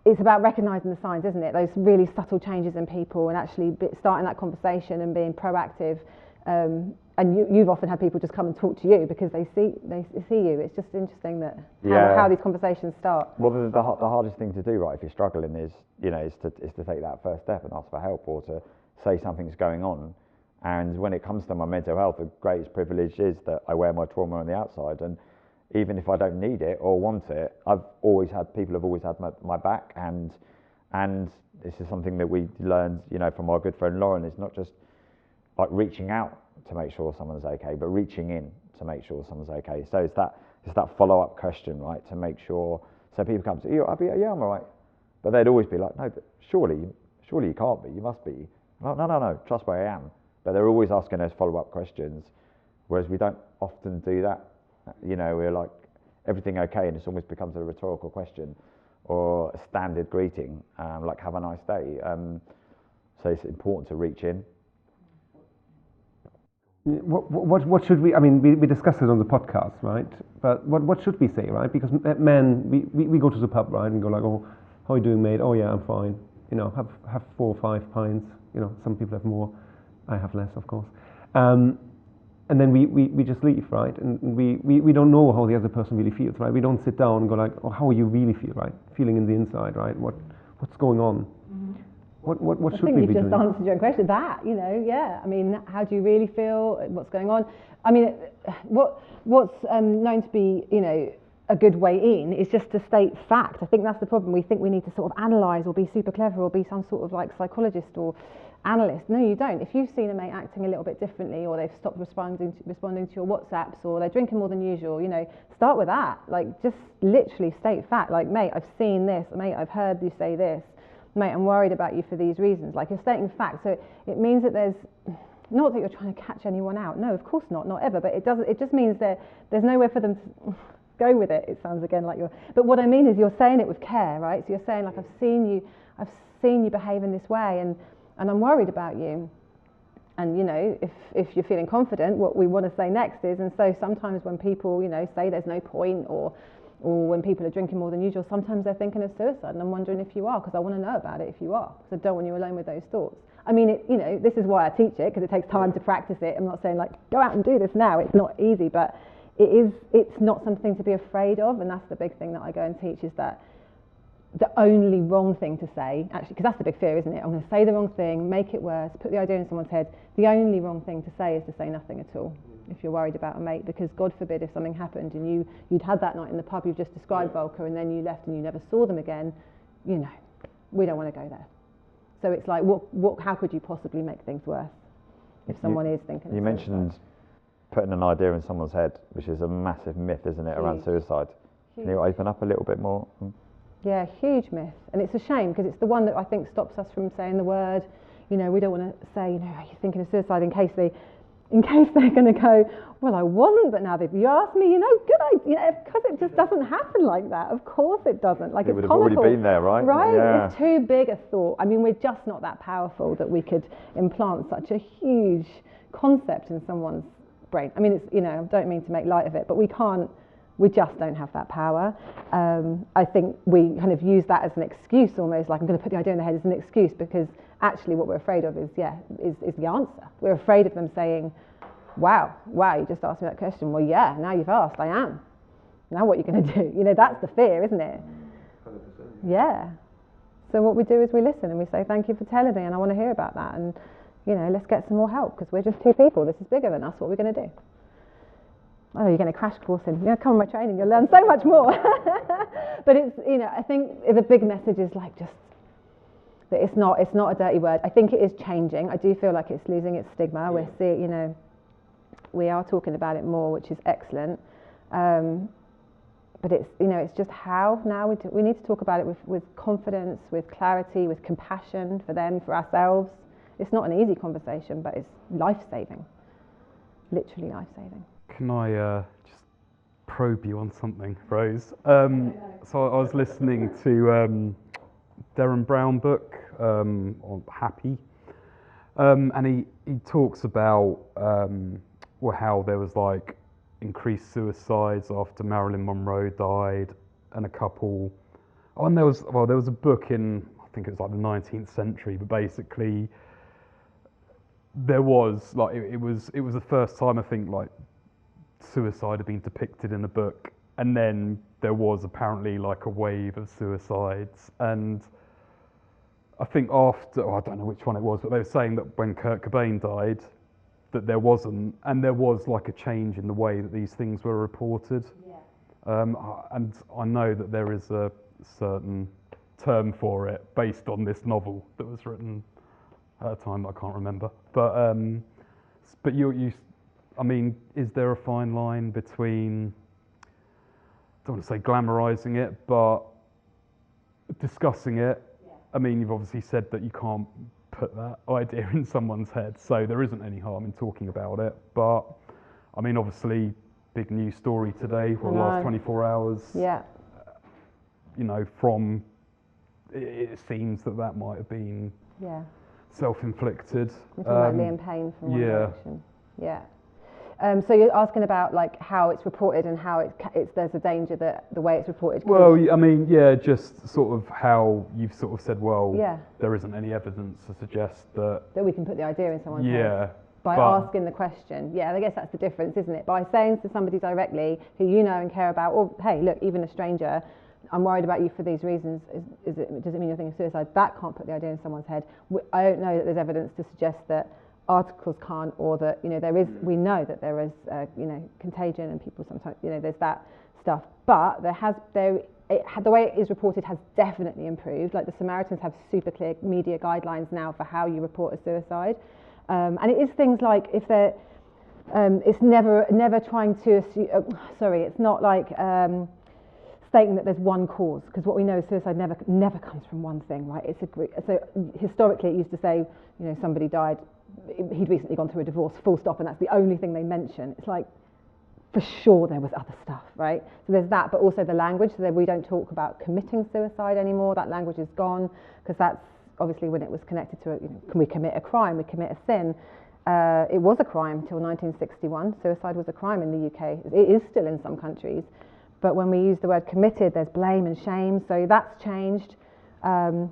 it's about recognising the signs, isn't it? Those really subtle changes in people, and actually starting that conversation and being proactive. you've often had people just come and talk to you because they see you. It's just interesting that how these conversations start. Well, the hardest thing to do, right, if you're struggling, is to take that first step and ask for help, or to say something's going on. And when it comes to my mental health, the greatest privilege is that I wear my trauma on the outside, and even if I don't need it or want it, people have always had my back, and this is something that we learned, from our good friend Lauren. It's not just like reaching out to make sure someone's okay, but reaching in to make sure someone's okay. So it's that follow-up question, right, to make sure. So people come to you, yeah, I'm all right, but they'd always be like, no, but surely you can't be, you must be. No, trust me, I am. But they're always asking those follow-up questions, whereas we don't often do that. We're like, everything okay, and it almost becomes a rhetorical question or a standard greeting, like have a nice day. So it's important to reach in. What should we? I mean, we discussed it on the podcast, right? But what should we say, right? Because men, we go to the pub, right, and go like, oh, how are you doing, mate? Oh yeah, I'm fine. Have 4 or 5 pints. Some people have more. I have less, of course. And then we just leave, right? And we don't know how the other person really feels, right? We don't sit down and go like, oh, how you really feel, right? Feeling in the inside, right? What's going on? Mm-hmm. What should we be doing? I think you've just answered your own question. Yeah. I mean, how do you really feel? What's going on? I mean, what's known to be, a good way in is just to state fact. I think that's the problem. We think we need to sort of analyse or be super clever or be some sort of like psychologist or analyst. No, you don't. If you've seen a mate acting a little bit differently, or they've stopped responding to your WhatsApps, or they're drinking more than usual, start with that. Like, just literally state fact. Like, mate, I've seen this. Mate, I've heard you say this. Mate, I'm worried about you for these reasons. Like, you're stating fact. So it means that there's not that you're trying to catch anyone out. No, of course not ever. But it just means that there's nowhere for them to go with it. It sounds again like but what I mean is you're saying it with care, right? So you're saying, like, I've seen you behave in this way, and I'm worried about you. And if you're feeling confident, what we want to say next is, and so sometimes when people say there's no point, or when people are drinking more than usual, sometimes they're thinking of suicide, and I'm wondering if you are, because I want to know about it if you are, because I don't want you alone with those thoughts. I mean, this is why I teach it, because it takes time to practice it. I'm not saying like go out and do this now. It's not easy, but it's not something to be afraid of, and that's the big thing that I go and teach, is that the only wrong thing to say, actually, because that's the big fear, isn't it? I'm going to say the wrong thing, make it worse, put the idea in someone's head. The only wrong thing to say is to say nothing at all, if you're worried about a mate, because God forbid if something happened and you'd had that night in the pub you've just described, Volker, and then you left and you never saw them again, we don't want to go there. So it's like, how could you possibly make things worse if someone is thinking? You mentioned putting an idea in someone's head, which is a massive myth, isn't it, around suicide? Huge. Can you open up a little bit more? Yeah, huge myth. And it's a shame, because it's the one that I think stops us from saying the word. We don't want to say, are you thinking of suicide, in case they're going to go, well, I wasn't, but now that you asked me, good idea, because it just doesn't happen like that. Of course it doesn't. Like, it would have already been there, right? Right? Yeah. It's too big a thought. I mean, we're just not that powerful that we could implant such a huge concept in someone's brain. I mean, it's, I don't mean to make light of it, but we just don't have that power. I think we kind of use that as an excuse, almost like I'm going to put the idea in their head as an excuse, because actually what we're afraid of is the answer. We're afraid of them saying, wow, you just asked me that question. Well, yeah, now you've asked, I am. Now what are you going to do? That's the fear, isn't it? 100%. Yeah. So what we do is we listen and we say, thank you for telling me, and I want to hear about that, and let's get some more help, because we're just 2 people. This is bigger than us. What are we going to do? Oh, you're going to crash course in. Come on my training, you'll learn so much more. But it's, I think the big message is like, just that it's not a dirty word. I think it is changing. I do feel like it's losing its stigma. We're seeing, we are talking about it more, which is excellent. But it's, it's just how now we need to talk about it with confidence, with clarity, with compassion for them, for ourselves. It's not an easy conversation, but it's life-saving. Literally life-saving. Can I just probe you on something, Rose? So I was listening to Darren Brown book on Happy, and he talks about how there was like increased suicides after Marilyn Monroe died, and a couple. Oh, and there was a book in, I think it was like the 19th century, but basically there was like it was the first time I think like suicide had been depicted in a book, and then there was apparently like a wave of suicides, and I think after, I don't know which one it was, but they were saying that when Kurt Cobain died, that there wasn't, and there was like a change in the way that these things were reported. And I know that there is a certain term for it based on this novel that was written at a time that I can't remember. But I mean, is there a fine line between, I don't want to say glamorizing it, but discussing it? I mean, you've obviously said that you can't put that idea in someone's head, so there isn't any harm in talking about it. But I mean, obviously, big news story today, for the last 24 hours. Yeah. You know, from it seems that might have been self-inflicted. We're talking about Liam Payne from One Direction. Yeah. So you're asking about like how it's reported and how there's a danger that the way it's reported. Well, I mean, just sort of how you've sort of said, well, there isn't any evidence to suggest that we can put the idea in someone's head. By asking the question. I guess that's the difference, isn't it? By saying to somebody directly who you know and care about, or hey, look, even a stranger, I'm worried about you for these reasons. Does it mean you're thinking of suicide? That can't put the idea in someone's head. I don't know that there's evidence to suggest that articles can't, or that there is. We know that there is contagion and people sometimes there's that stuff. But the way it is reported has definitely improved. Like the Samaritans have super clear media guidelines now for how you report a suicide. And it is things like if they're, it's never trying to assume, it's not like stating that there's one cause, because what we know is suicide never comes from one thing, right? So historically it used to say, somebody died, he'd recently gone through a divorce, full stop, and that's the only thing they mention. It's like, for sure there was other stuff, right? So there's that, but also the language, so that we don't talk about committing suicide anymore. That language is gone, because that's obviously when it was connected to can we commit a crime, we commit a sin. It was a crime till 1961. Suicide was a crime in the UK. It is still in some countries. But when we use the word committed, there's blame and shame. So that's changed.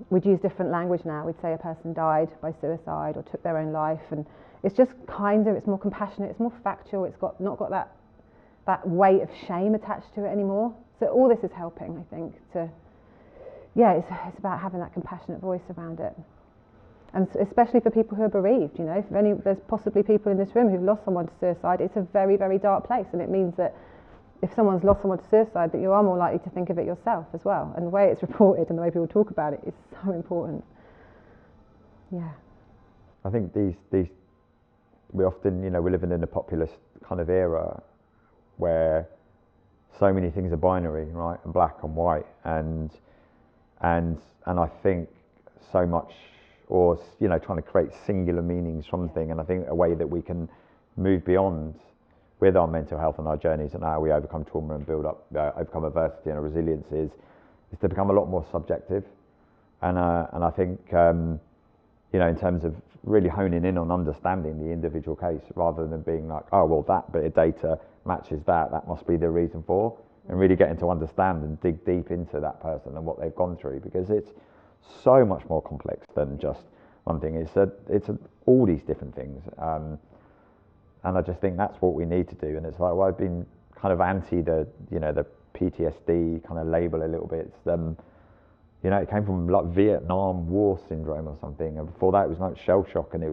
We'd use different language now. We'd say a person died by suicide or took their own life. And it's just it's more compassionate, it's more factual. It's not got that weight of shame attached to it anymore. So all this is helping, I think, it's about having that compassionate voice around it. And especially for people who are bereaved, there's possibly people in this room who've lost someone to suicide. It's a very, very dark place, and it means that if someone's lost someone to suicide, that you are more likely to think of it yourself as well. And the way it's reported and the way people talk about it is so important. I think these we often, we're living in a populist kind of era where so many things are binary, right, and black and white, and I think so much, or trying to create singular meanings from the thing. And I think a way that we can move beyond with our mental health and our journeys and how we overcome trauma and build up, overcome adversity and resilience is to become a lot more subjective. And I think in terms of really honing in on understanding the individual case, rather than being like, oh well, that bit of data matches that must be the reason for. And really getting to understand and dig deep into that person and what they've gone through, because it's so much more complex than just one thing. It's all these different things, and I just think that's what we need to do. And it's like, well, I've been kind of anti the PTSD kind of label a little bit. It came from like Vietnam War syndrome or something, and before that it was like shell shock, and it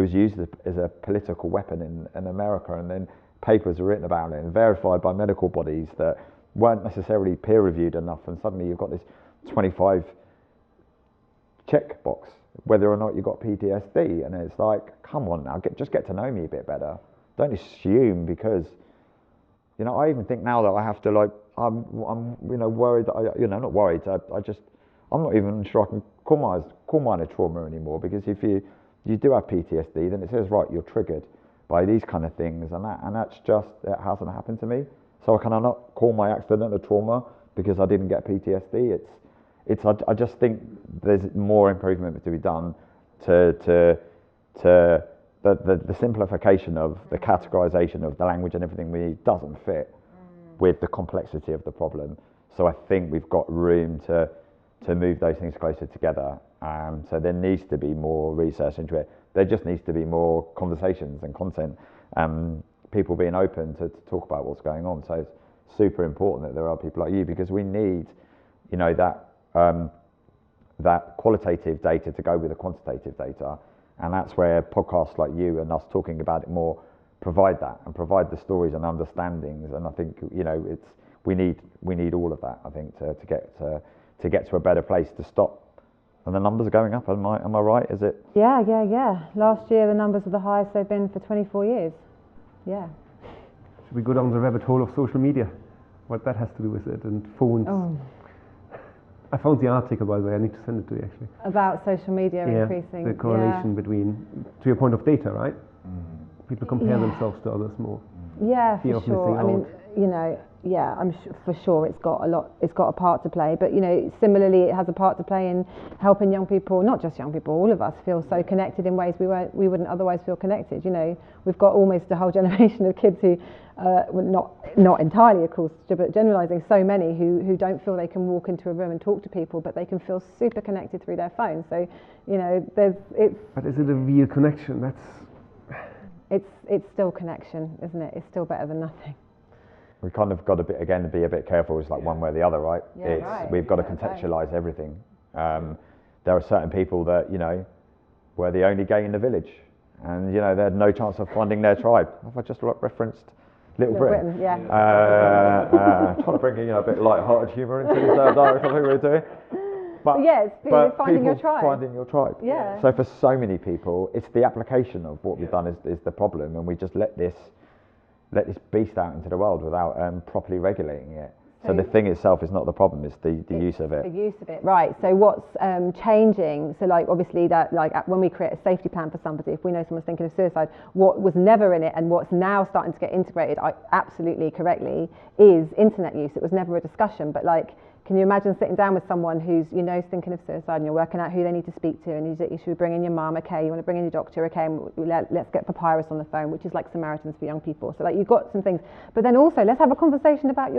was used as a political weapon in America, and then papers were written about it and verified by medical bodies that weren't necessarily peer reviewed enough, and suddenly you've got this 25 check box whether or not you've got PTSD, and it's like, come on now, just get to know me a bit better. Don't assume, because I even think now that I have to, like, I'm worried that not worried, I'm not even sure I can call mine a trauma anymore, because if you do have PTSD, then it says, right, you're triggered by these kind of things, and that's just, it hasn't happened to me. So can I not call my accident a trauma because I didn't get PTSD? I just think there's more improvement to be done to the simplification of the categorization of the language and everything we need doesn't fit with the complexity of the problem. So I think we've got room to move those things closer together. So there needs to be more research into it. there just needs to be more conversations and content, people being open to talk about what's going on. So it's super important that there are people like you, because we need, you know, that qualitative data to go with the quantitative data, and that's where podcasts like you and us talking about it more provide that, and provide the stories and understandings. And I think, you know, we need all of that, I think, to get to a better place, to stop. And the numbers are going up. Am I right? Is it? Yeah. Last year the numbers were the highest they've been for 24 years. Yeah. Should we go down the rabbit hole of social media? What that has to do with it, and phones. Oh. I found the article, by the way. I need to send it to you, actually. About social media increasing. The correlation between, to your point of data, right? People compare themselves to others more. Yeah, Fear for sure. I of missing mean, you know, yeah, I'm for sure it's got a part to play. But you know, similarly, it has a part to play in helping young people, not just young people, all of us feel so connected in ways we wouldn't otherwise feel connected. You know, we've got almost a whole generation of kids who, not entirely, of course, but generalising, so many who don't feel they can walk into a room and talk to people, but they can feel super connected through their phone. So, you know, But is it a real connection? It's still connection, isn't it? It's still better than nothing. We kind of got to be a bit careful. It's like one way or the other, right? Yeah, We've got to contextualise everything. There are certain people that, you know, were the only gay in the village, and you know, they had no chance of finding their tribe. Have I just referenced Little Britain? Yeah. Trying to bring a bit of light-hearted humour into this direct, I think we're doing. But it's finding your tribe. Finding your tribe. Yeah. So for so many people, it's the application of what we've done is the problem, and we just let this beast out into the world without properly regulating it. So the thing itself is not the problem; it's the use of it. The use of it, right? So what's changing? So like obviously that when we create a safety plan for somebody, if we know someone's thinking of suicide, what was never in it and what's now starting to get integrated, absolutely correctly, is internet use. It was never a discussion, but like, can you imagine sitting down with someone who's, you know, thinking of suicide, and you're working out who they need to speak to, and you should bring in your mum, okay, you want to bring in your doctor, okay, and let's get Papyrus on the phone, which is like Samaritans for young people. So like, you've got some things, but then also let's have a conversation about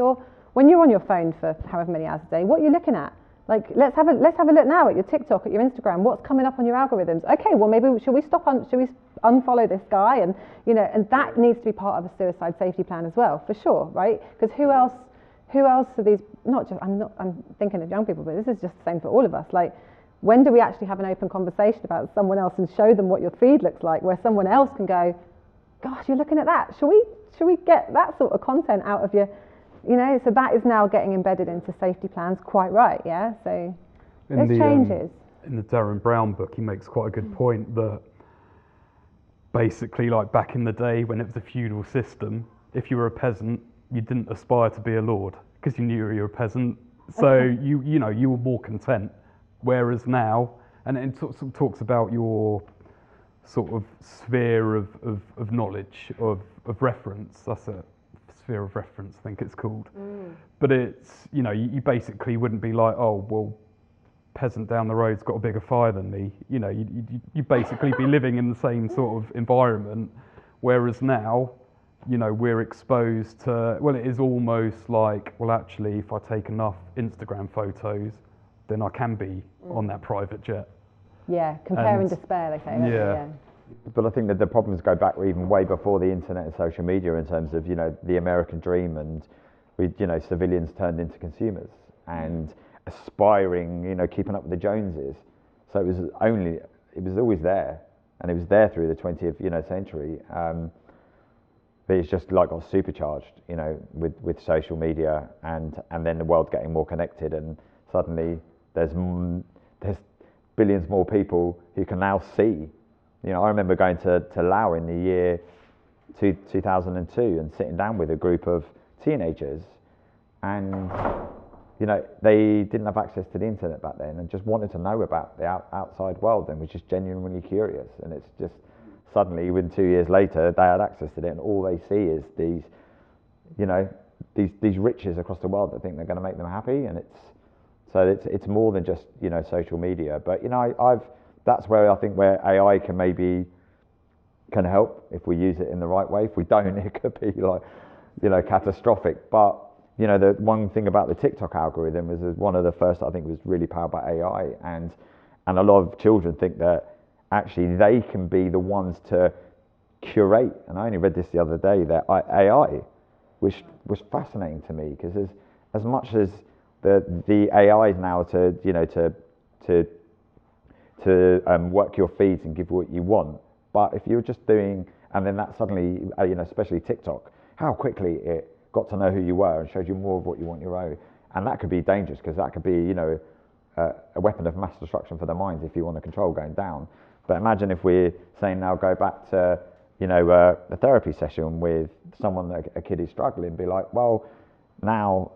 when you're on your phone for however many hours a day, what you're looking at. Like, let's have a look now at your TikTok, at your Instagram, what's coming up on your algorithms. Okay, well maybe should we unfollow this guy, and you know, and that needs to be part of a suicide safety plan as well, for sure, right? Because who else are these, I'm thinking of young people, but this is just the same for all of us. Like, when do we actually have an open conversation about someone else and show them what your feed looks like, where someone else can go, gosh, you're looking at that, should we get that sort of content out of your, you know? So that is now getting embedded into safety plans, quite right, yeah? So there's changes. In the Darren Brown book, he makes quite a good point that basically, like back in the day when it was a feudal system, if you were a peasant, you didn't aspire to be a lord because you knew you were a peasant. So you know, you were more content. Whereas now, and it sort of talks about your sort of sphere of knowledge, of reference. That's a sphere of reference, I think it's called. But it's, you know, you basically wouldn't be like, oh, well, peasant down the road's got a bigger fire than me. You know, you basically be living in the same sort of environment. Whereas now, you know, we're exposed to, well, it is almost like, well, actually, if I take enough Instagram photos, then I can be on that private jet. Yeah, compare and despair, they say. Yeah. But I think that the problems go back even way before the internet and social media, in terms of, you know, the American dream, and civilians turned into consumers and aspiring, you know, keeping up with the Joneses. So it was always there, and it was there through the 20th, century. But it's just like got supercharged, you know, with social media, and then the world getting more connected, and suddenly there's billions more people who can now see. You know, I remember going to Laos in the year 2002 and sitting down with a group of teenagers, and you know, they didn't have access to the internet back then, and just wanted to know about the outside world, and was just genuinely curious. And it's just, suddenly, within 2 years later, they had access to it, and all they see is these, you know, these riches across the world that think they're going to make them happy. And it's more than just, you know, social media. But you know, that's where I think where AI can help if we use it in the right way. If we don't, it could be like, you know, catastrophic. But you know, the one thing about the TikTok algorithm was one of the first, I think, was really powered by AI, and a lot of children think that actually they can be the ones to curate. And I only read this the other day, that AI, which was fascinating to me, because as much as the AI is now to work your feeds and give what you want, but if you're just doing, and then that suddenly, especially TikTok, how quickly it got to know who you were and showed you more of what you want your own, and that could be dangerous, because that could be a weapon of mass destruction for the minds if you want to control going down. But imagine if we're saying now go back to a therapy session with someone, a kid who's struggling, be like, well, now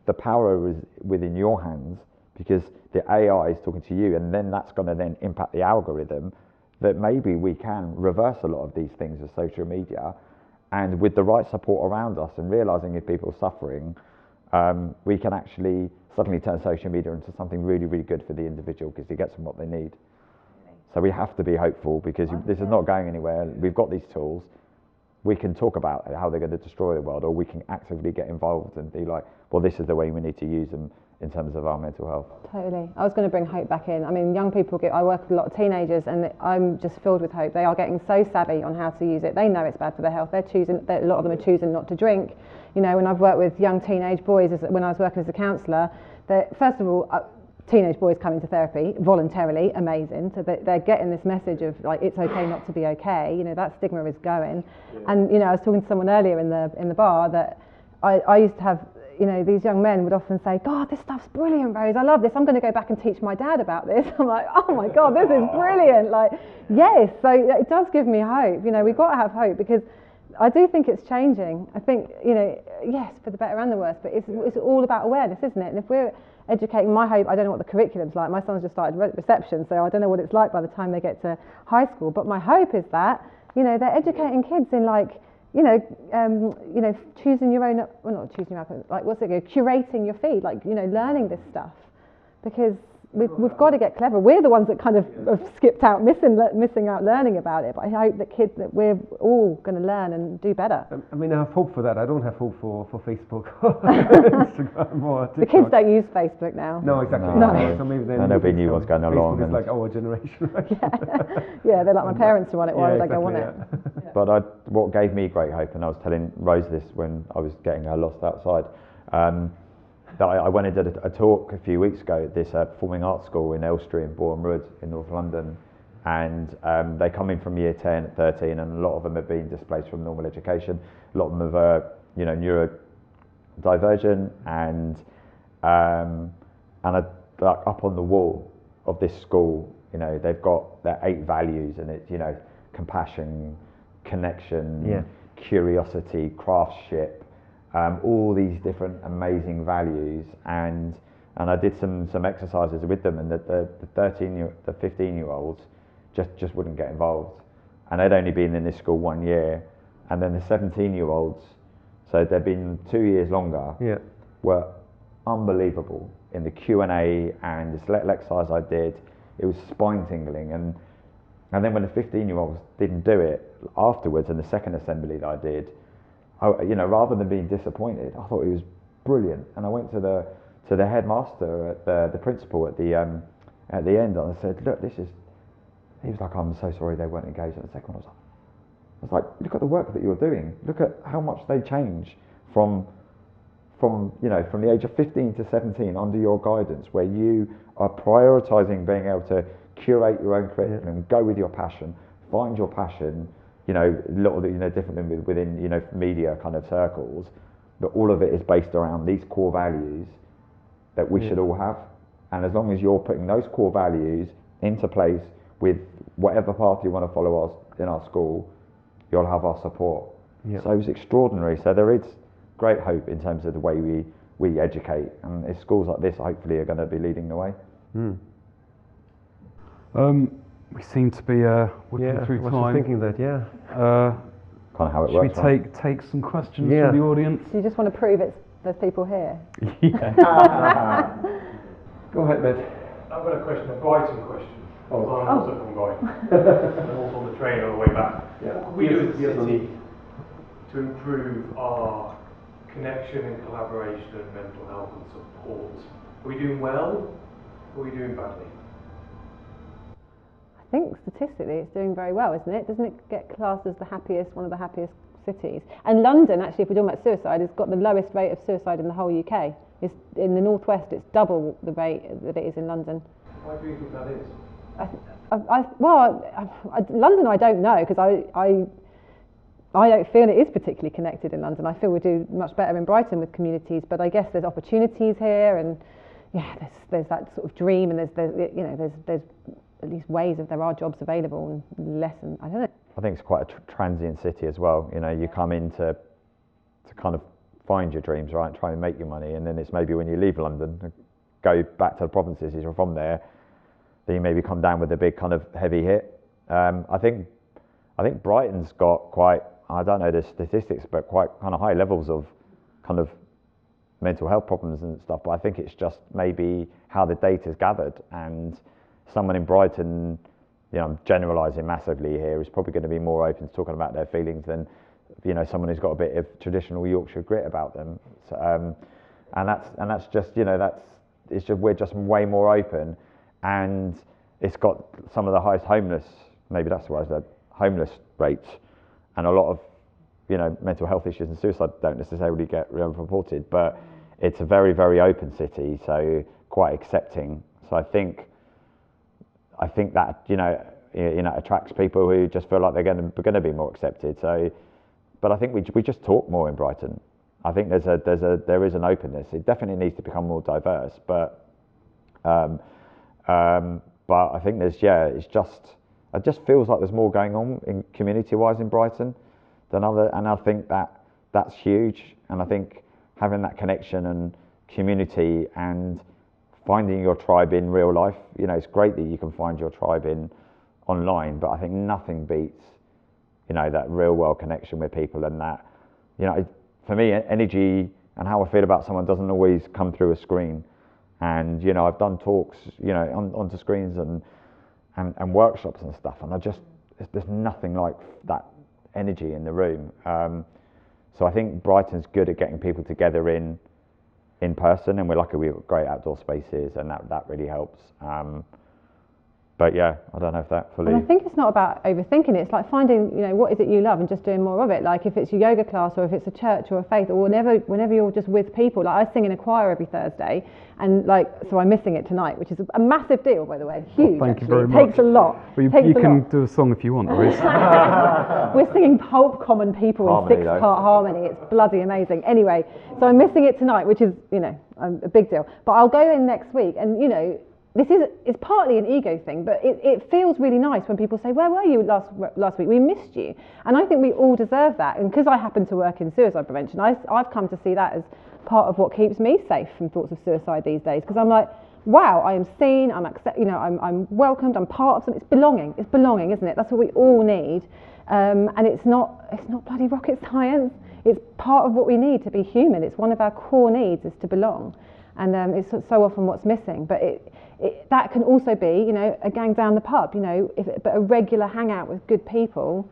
the power is within your hands, because the AI is talking to you, and then that's going to then impact the algorithm, that maybe we can reverse a lot of these things with social media, and with the right support around us, and realizing if people are suffering, we can actually suddenly turn social media into something really, really good for the individual, because it gets them what they need. So we have to be hopeful, because this is not going anywhere. We've got these tools. We can talk about how they're going to destroy the world, or we can actively get involved and be like, well, this is the way we need to use them in terms of our mental health. Totally. I was going to bring hope back in. I mean, young people I work with a lot of teenagers, and I'm just filled with hope. They are getting so savvy on how to use it. They know it's bad for their health. A lot of them are choosing not to drink. When I've worked with young teenage boys, when I was working as a counsellor, first of all, teenage boys coming to therapy voluntarily, amazing. So they're getting this message of like, it's okay not to be okay. That stigma is going. Yeah. And I was talking to someone earlier in the bar that I used to have. These young men would often say, God, this stuff's brilliant, Rose. I love this. I'm going to go back and teach my dad about this. I'm like, oh my God, this is brilliant. Like, yes. So it does give me hope. We've got to have hope, because I do think it's changing. I think, yes, for the better and the worse, but it's all about awareness, isn't it? And if we're educating, my hope, I don't know what the curriculum's like. My son's just started reception, so I don't know what it's like by the time they get to high school. But my hope is that, they're educating kids in choosing your own, well, not choosing your own, curating your feed, learning this stuff, because we've got to get clever. We're the ones that kind of have skipped out, missing out learning about it. But I hope that we're all going to learn and do better. I mean, I have hope for that. I don't have hope for Facebook, Instagram, or TikTok. The kids don't use Facebook now. No, exactly. No. So maybe then there'll be new ones going along. Facebook is like our generation, right? Yeah, they're like my parents who want it. Why would I go on it? Yeah. But what gave me great hope, and I was telling Rose this when I was getting her lost outside, that I went and did a talk a few weeks ago at this performing arts school in Elstree in Boreham Wood in North London, and they come in from year 10, 13, and a lot of them have been displaced from normal education. A lot of them are neurodivergent, and up on the wall of this school, they've got their 8 values, and it's compassion, connection, curiosity, craftsmanship. All these different amazing values, and I did some exercises with them, and the 15-year-olds just wouldn't get involved, and they'd only been in this school 1 year, and then the 17-year-olds, so they'd been 2 years longer, were unbelievable in the Q&A and this little exercise I did. It was spine tingling, and then when the 15-year-olds didn't do it afterwards in the second assembly that I did, rather than being disappointed, I thought it was brilliant. And I went to the headmaster, the principal at the end, and I said, look, he was like, I'm so sorry they weren't engaged. And the second one, I was like, look at the work that you're doing. Look at how much they change from the age of 15 to 17 under your guidance, where you are prioritising being able to curate your own curriculum, go with your passion, find your passion. A lot of different within media kind of circles, but all of it is based around these core values that we should all have. And as long as you're putting those core values into place with whatever path you want to follow in our school, you'll have our support. So it's extraordinary. So there is great hope in terms of the way we educate, and if schools like this hopefully are going to be leading the way. We seem to be working through time. I was thinking that, kind of how it works. Should we take some questions from the audience? Do you just want to prove there's people here? Go ahead, Matt. I've got a question, a Brighton question. I'm also from Brighton. I'm also on the train on the way back. What can we do as a city to improve our connection and collaboration and mental health and support? Are we doing well, or are we doing badly? I think statistically it's doing very well, isn't it? Doesn't it get classed as one of the happiest cities? And London, actually, if we're talking about suicide, has got the lowest rate of suicide in the whole UK. It's, in the northwest, it's double the rate that it is in London. Why do you think that is? London, I don't know, because I don't feel it is particularly connected in London. I feel we do much better in Brighton with communities, but I guess there's opportunities here, and yeah, there's that sort of dream, and there's at least ways if there are jobs available and less, and I don't know. I think it's quite a transient city as well. You know, you come in to kind of find your dreams, right, and try and make your money, and then it's maybe when you leave London, go back to the provinces, if you're from there, then you maybe come down with a big kind of heavy hit. I think Brighton's got quite, I don't know the statistics, but quite kind of high levels of kind of mental health problems and stuff, but I think it's just maybe how the data's gathered, and someone in Brighton, you know, I'm generalising massively here, is probably going to be more open to talking about their feelings than, you know, someone who's got a bit of traditional Yorkshire grit about them. So, and that's just, you know, we're just way more open, and it's got some of the highest homeless rates, and a lot of, you know, mental health issues and suicide don't necessarily get reported, but it's a very, very open city, so quite accepting. So I think that, you know, attracts people who just feel like they're going to be more accepted. So, but I think we just talk more in Brighton. I think there is an openness. It definitely needs to become more diverse, but I think it just feels like there's more going on in community-wise in Brighton than other, and I think that's huge. And I think having that connection and community and finding your tribe in real life, you know, it's great that you can find your tribe online, but I think nothing beats, you know, that real world connection with people, and that, you know, for me, energy and how I feel about someone doesn't always come through a screen. And, you know, I've done talks, you know, onto screens and workshops and stuff, and there's nothing like that energy in the room. So I think Brighton's good at getting people together in person, and we're lucky we've got great outdoor spaces, and that really helps. But yeah, I don't know if that fully... And I think it's not about overthinking it. It's like finding, you know, what is it you love and just doing more of it. Like if it's a yoga class, or if it's a church or a faith, or whenever you're just with people. Like I sing in a choir every Thursday, and like, so I'm missing it tonight, which is a massive deal, by the way. Huge. Well, thank you very much. much. Takes a lot. Well, you can do a song if you want, Louise. We're singing Pulp Common People harmony, in 6-part harmony. It's bloody amazing. Anyway, so I'm missing it tonight, which is, you know, a big deal. But I'll go in next week, and you know, it's partly an ego thing, but it feels really nice when people say, where were you last week? We missed you. And I think we all deserve that. And because I happen to work in suicide prevention, I've come to see that as part of what keeps me safe from thoughts of suicide these days. Because I'm like, wow, I am seen, I'm welcomed, I'm part of something. It's belonging, isn't it? That's what we all need. And it's not bloody rocket science. It's part of what we need to be human. It's one of our core needs, is to belong. And it's so often what's missing. But that can also be, you know, a gang down the pub, you know, but a regular hangout with good people,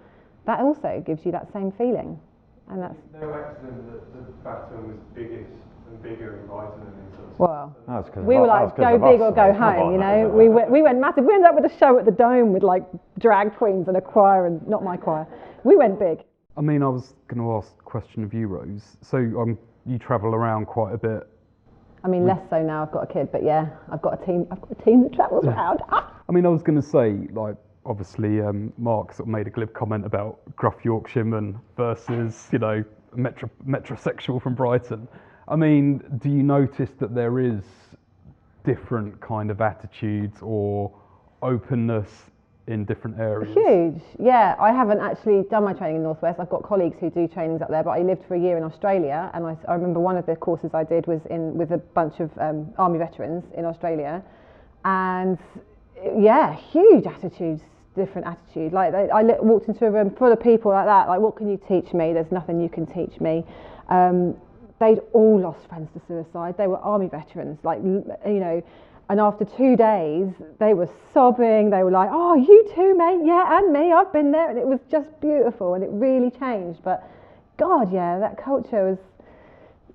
that also gives you that same feeling. And that's no accident that the baton was biggest and bigger in Brighton than in Sussex. Well, we were like, go big or go home, you know. We went massive. We ended up with a show at the Dome with like drag queens and a choir, and not my choir. We went big. I mean, I was going to ask a question of you, Rose. So you travel around quite a bit. I mean, less so now. I've got a kid, but yeah, I've got a team that travels around. I mean, I was going to say, like, obviously, Marc sort of made a glib comment about gruff Yorkshireman versus, you know, metrosexual from Brighton. I mean, do you notice that there is different kind of attitudes or openness in different areas? Huge, yeah. I haven't actually done my training in North West. I've got colleagues who do trainings up there, but I lived for a year in Australia, and I remember one of the courses I did was with a bunch of army veterans in Australia, and yeah, huge attitudes, different attitude. Like I walked into a room full of people like that, like, what can you teach me? There's nothing you can teach me. They'd all lost friends to suicide. They were army veterans, like, you know. And after 2 days, they were sobbing. They were like, oh, you too, mate? Yeah, and me, I've been there. And it was just beautiful, and it really changed. But God, yeah, that culture was,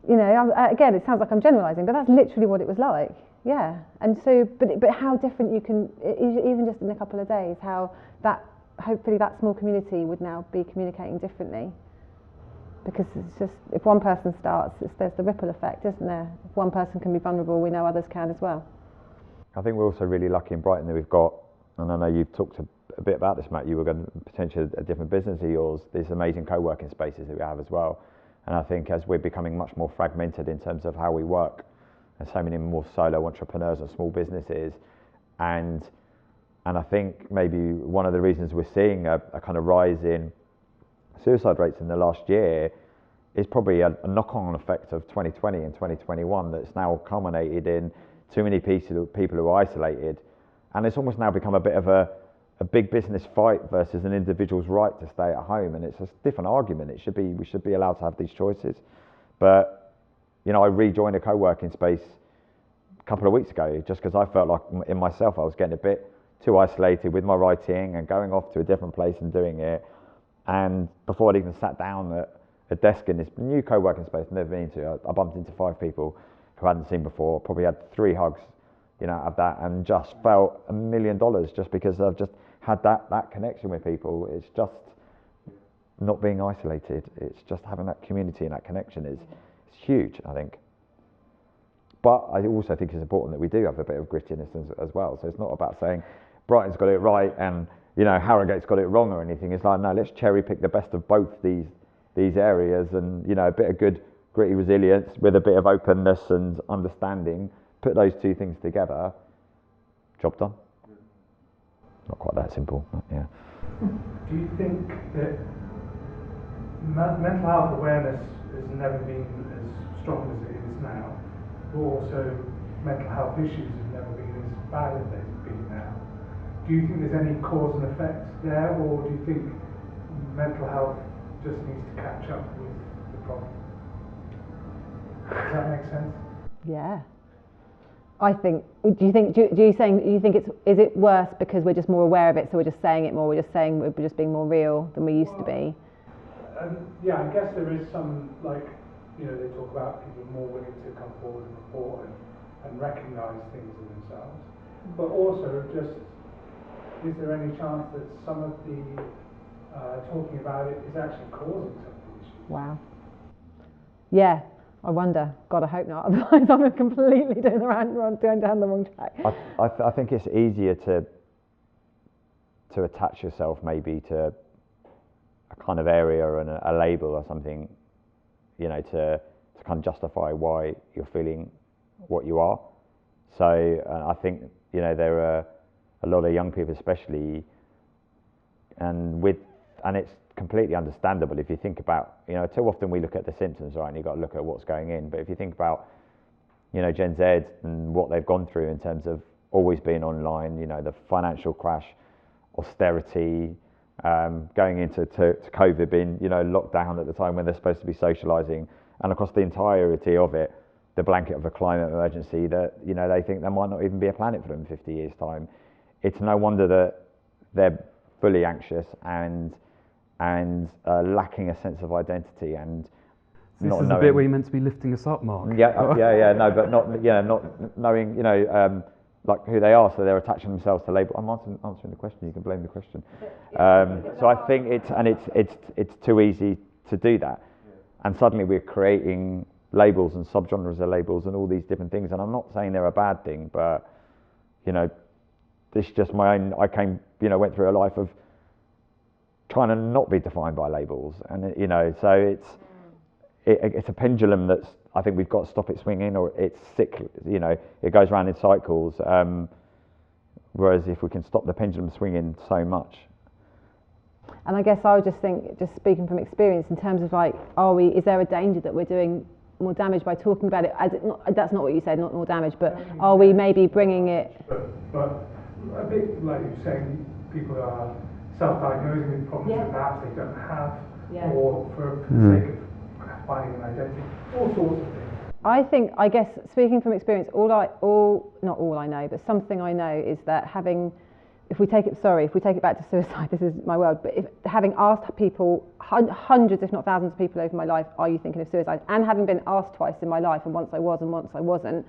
you know, again, it sounds like I'm generalising, but that's literally what it was like. Yeah, and so, but how different you can, even just in a couple of days, how that, hopefully that small community would now be communicating differently. Because it's just, if one person starts, there's the ripple effect, isn't there? If one person can be vulnerable, we know others can as well. I think we're also really lucky in Brighton that we've got, and I know you've talked a bit about this, Matt, you were going to potentially a different business of yours, these amazing co-working spaces that we have as well. And I think as we're becoming much more fragmented in terms of how we work, and so many more solo entrepreneurs and small businesses, and I think maybe one of the reasons we're seeing a kind of rise in suicide rates in the last year is probably a knock-on effect of 2020 and 2021 that's now culminated in too many people who are isolated, and it's almost now become a bit of a big business fight versus an individual's right to stay at home, and it's a different argument. We should be allowed to have these choices. But you know, I rejoined a co-working space a couple of weeks ago just because I felt like in myself I was getting a bit too isolated with my writing and going off to a different place and doing it. And before I'd even sat down at a desk in this new co-working space I've never been to, I bumped into 5 people who I hadn't seen before, probably had 3 hugs, you know, of that, and just felt $1 million just because I've just had that connection with people. It's just not being isolated. It's just having that community and that connection is huge, I think. But I also think it's important that we do have a bit of grittiness as well. So it's not about saying Brighton's got it right and, you know, Harrogate's got it wrong or anything. It's like, no, let's cherry pick the best of both these areas, and, you know, a bit of good gritty resilience with a bit of openness and understanding. Put those 2 things together, job done. Not quite that simple, but yeah. Do you think that mental health awareness has never been as strong as it is now, but also mental health issues have never been as bad as they've been now? Do you think there's any cause and effect there, or do you think mental health just needs to catch up with the problem? Does that make sense? Yeah. I think, do you think is it worse because we're just more aware of it, so we're just saying it more, we're just being more real than we used to be? Yeah, I guess there is some, like, you know, they talk about people more willing to come forward and report and recognise things in themselves. But also, just, is there any chance that some of the talking about it is actually causing some of the issues? Wow. Yeah, I wonder. God, I hope not. Otherwise, I'm completely going down the wrong track. I think it's easier to attach yourself maybe to a kind of area and a label or something, you know, to kind of justify why you're feeling what you are. So I think, you know, there are a lot of young people especially, and it's completely understandable if you think about, you know, too often we look at the symptoms, right, and you've got to look at what's going in. But if you think about, you know, Gen Z and what they've gone through in terms of always being online, you know, the financial crash, austerity, going into COVID, being, you know, locked down at the time when they're supposed to be socialising, and across the entirety of it, the blanket of a climate emergency that, you know, they think there might not even be a planet for them in 50 years' time. It's no wonder that they're fully anxious and lacking a sense of identity and this not is knowing. The bit where you're meant to be lifting us up, Mark. Yeah, no, but not knowing, you know, like who they are, so they're attaching themselves to label. I'm answering the question. You can blame the question. So I think it's too easy to do that, and suddenly we're creating labels and subgenres of labels and all these different things. And I'm not saying they're a bad thing, but, you know, this is just my own. I went through a life of trying to not be defined by labels, and you know, so it's a pendulum that's, I think we've got to stop it swinging, or it's cyclical, you know, it goes around in cycles, whereas if we can stop the pendulum swinging so much. And I guess I would just think, just speaking from experience, in terms of like, is there a danger that we're doing more damage by talking about it? That's not what you said, not more damage, but are we maybe bringing it? But a bit like you're saying, people are self-diagnosing with problems that perhaps they don't have, or for the sake of finding an identity, all sorts of things. I guess speaking from experience, not all I know, but something I know is that having if we take it back to suicide, this is my world, but having asked people, hundreds if not thousands of people over my life, are you thinking of suicide? And having been asked twice in my life, and once I was and once I wasn't,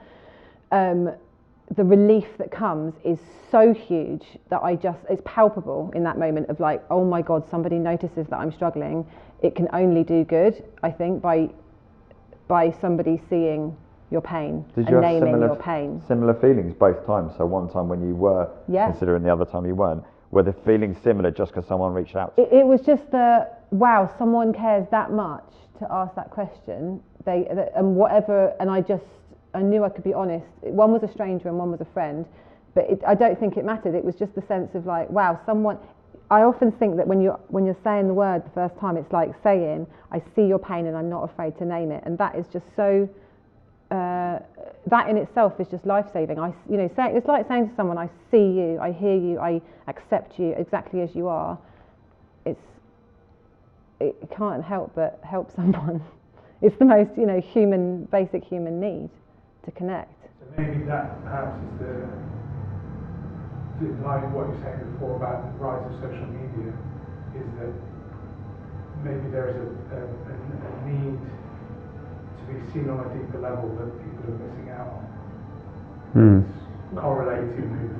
the relief that comes is so huge that it's palpable in that moment of like, oh my God, somebody notices that I'm struggling. It can only do good, I think, by somebody seeing your pain and naming your pain. Similar feelings both times? So one time when you were considering, the other time you weren't. Were the feelings similar just because someone reached out to you? It was just wow, someone cares that much to ask that question. And whatever, and I knew I could be honest. One was a stranger and one was a friend, but I don't think it mattered. It was just the sense of like, wow, someone. I often think that when you're saying the word the first time, it's like saying, I see your pain and I'm not afraid to name it. And that is just so. That in itself is just life-saving. It's like saying to someone, I see you, I hear you, I accept you exactly as you are. It can't help but help someone. It's the most, basic human need to connect. So maybe that perhaps is like what you said before about the rise of social media, is that maybe there is a need to be seen on a deeper level that people are missing out on. It's correlating with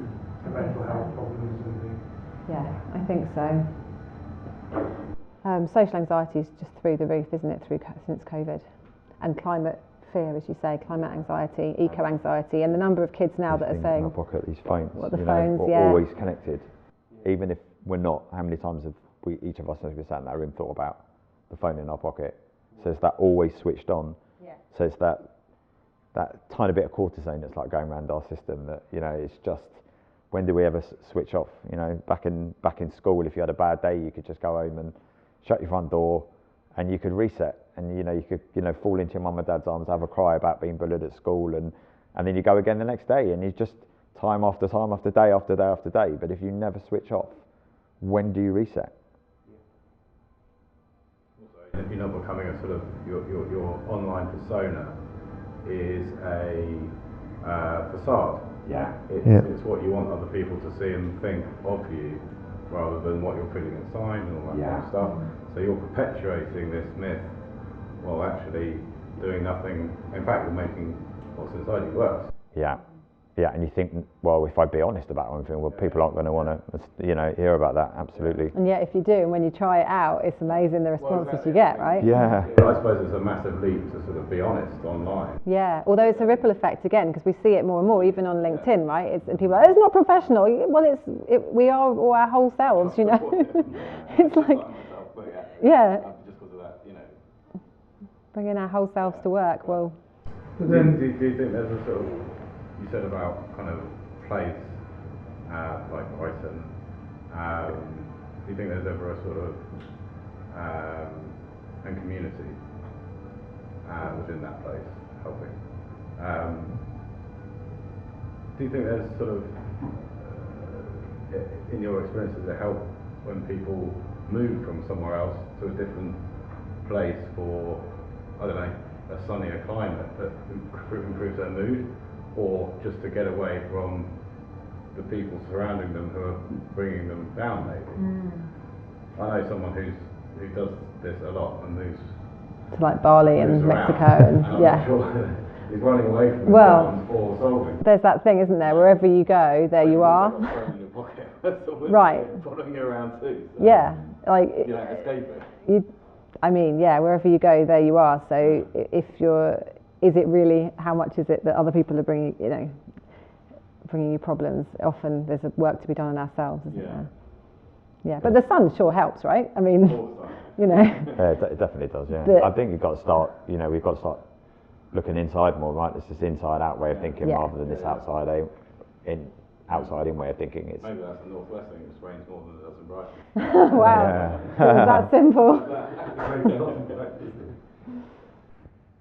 the mental health problems and the... Yeah, I think so. Social anxiety is just through the roof, isn't it, since COVID? And climate fear, as you say, climate anxiety, eco-anxiety, and the number of kids now that are saying... In our pocket, these phones, phones, we're always connected. Even if we're not, how many times have each of us, as we sat in that room, thought about the phone in our pocket? So it's that always switched on. Yeah. So it's that tiny bit of cortisone that's like going around our system that, it's just, when do we ever switch off? Back in school, if you had a bad day, you could just go home and shut your front door and you could reset, and you could fall into your mum and dad's arms, have a cry about being bullied at school, and then you go again the next day, and you just time after time after day after day after day. But if you never switch off, when do you reset? Also, you're not becoming a sort of your online persona is a facade. Yeah. It's what you want other people to see and think of you, rather than what you're feeling inside and all that kind of stuff. So you're perpetuating this myth while actually doing nothing. In fact, you're making what's inside you worse. Yeah, and you think, well, if I be honest about anything, well, people aren't going to want to, hear about that. Absolutely. And yet, if you do, and when you try it out, it's amazing the responses you get, right? Yeah. But I suppose it's a massive leap to sort of be honest online. Yeah, although it's a ripple effect again, because we see it more and more, even on LinkedIn, right? And people are like, it's not professional. Well, we are all our whole selves, It's like, just because of that, bringing our whole selves to work. Well, do you think there's a sort of, you said about kind of place like Brighton, do you think there's ever a sort of and community within that place helping? Do you think there's sort of in your experience, does it help when people move from somewhere else to a different place for, I don't know, a sunnier climate that improves their mood, or just to get away from the people surrounding them who are bringing them down, maybe? I know someone who does this a lot and moves to like Bali and Mexico and I'm not sure he's running away from his problems or solving. There's that thing, isn't there? Wherever you go, there you are. Right. Following you around too. So yeah, like you don't escape it. Wherever you go, there you are. So is it really? How much is it that other people are bringing you problems? Often there's work to be done on ourselves, isn't there? Yeah, but the sun sure helps, right? I mean, Yeah, it definitely does. Yeah, I think we've got to start. We've got to start looking inside more, right? This is inside-out way of thinking rather than this outside-in way of thinking. Maybe that's the northwest thing. It just rains more than it does in Brighton. Wow, it's that simple.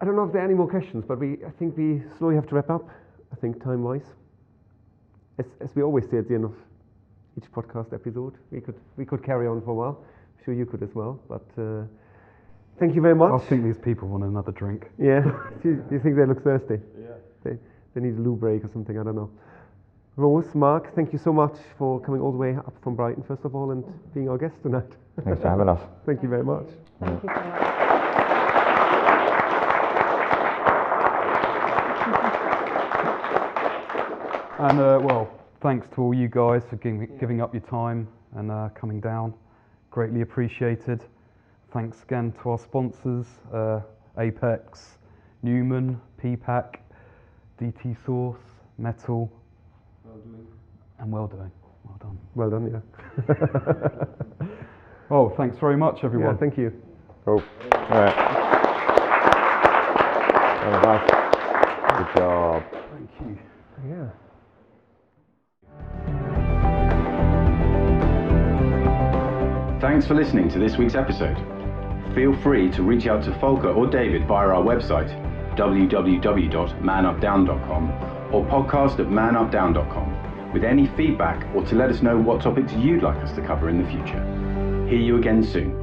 I don't know if there are any more questions, but I think we slowly have to wrap up. I think time-wise, as we always say at the end of each podcast episode, we could carry on for a while. I'm sure you could as well. But thank you very much. I think these people want another drink. Yeah. Do you think they look thirsty? Yeah. They need a loo break or something. I don't know. Rose, Marc, thank you so much for coming all the way up from Brighton, first of all, and being our guest tonight. Thanks for having us. Thank you very much. Thank you so much. And well, thanks to all you guys for giving up your time and coming down. Greatly appreciated. Thanks again to our sponsors, Apex, Newman, PPAC, DT Source, Metal, and Well Doing. Well done. Well done, yeah. Well, thanks very much, everyone. Yeah, thank you. Cool. All right. That was nice. Good job. Thank you. Yeah. Thanks for listening to this week's episode. Feel free to reach out to Volker or David via our website, www.manupdown.com or podcast@manupdown.com, with any feedback or to let us know what topics you'd like us to cover in the future. Hear you again soon.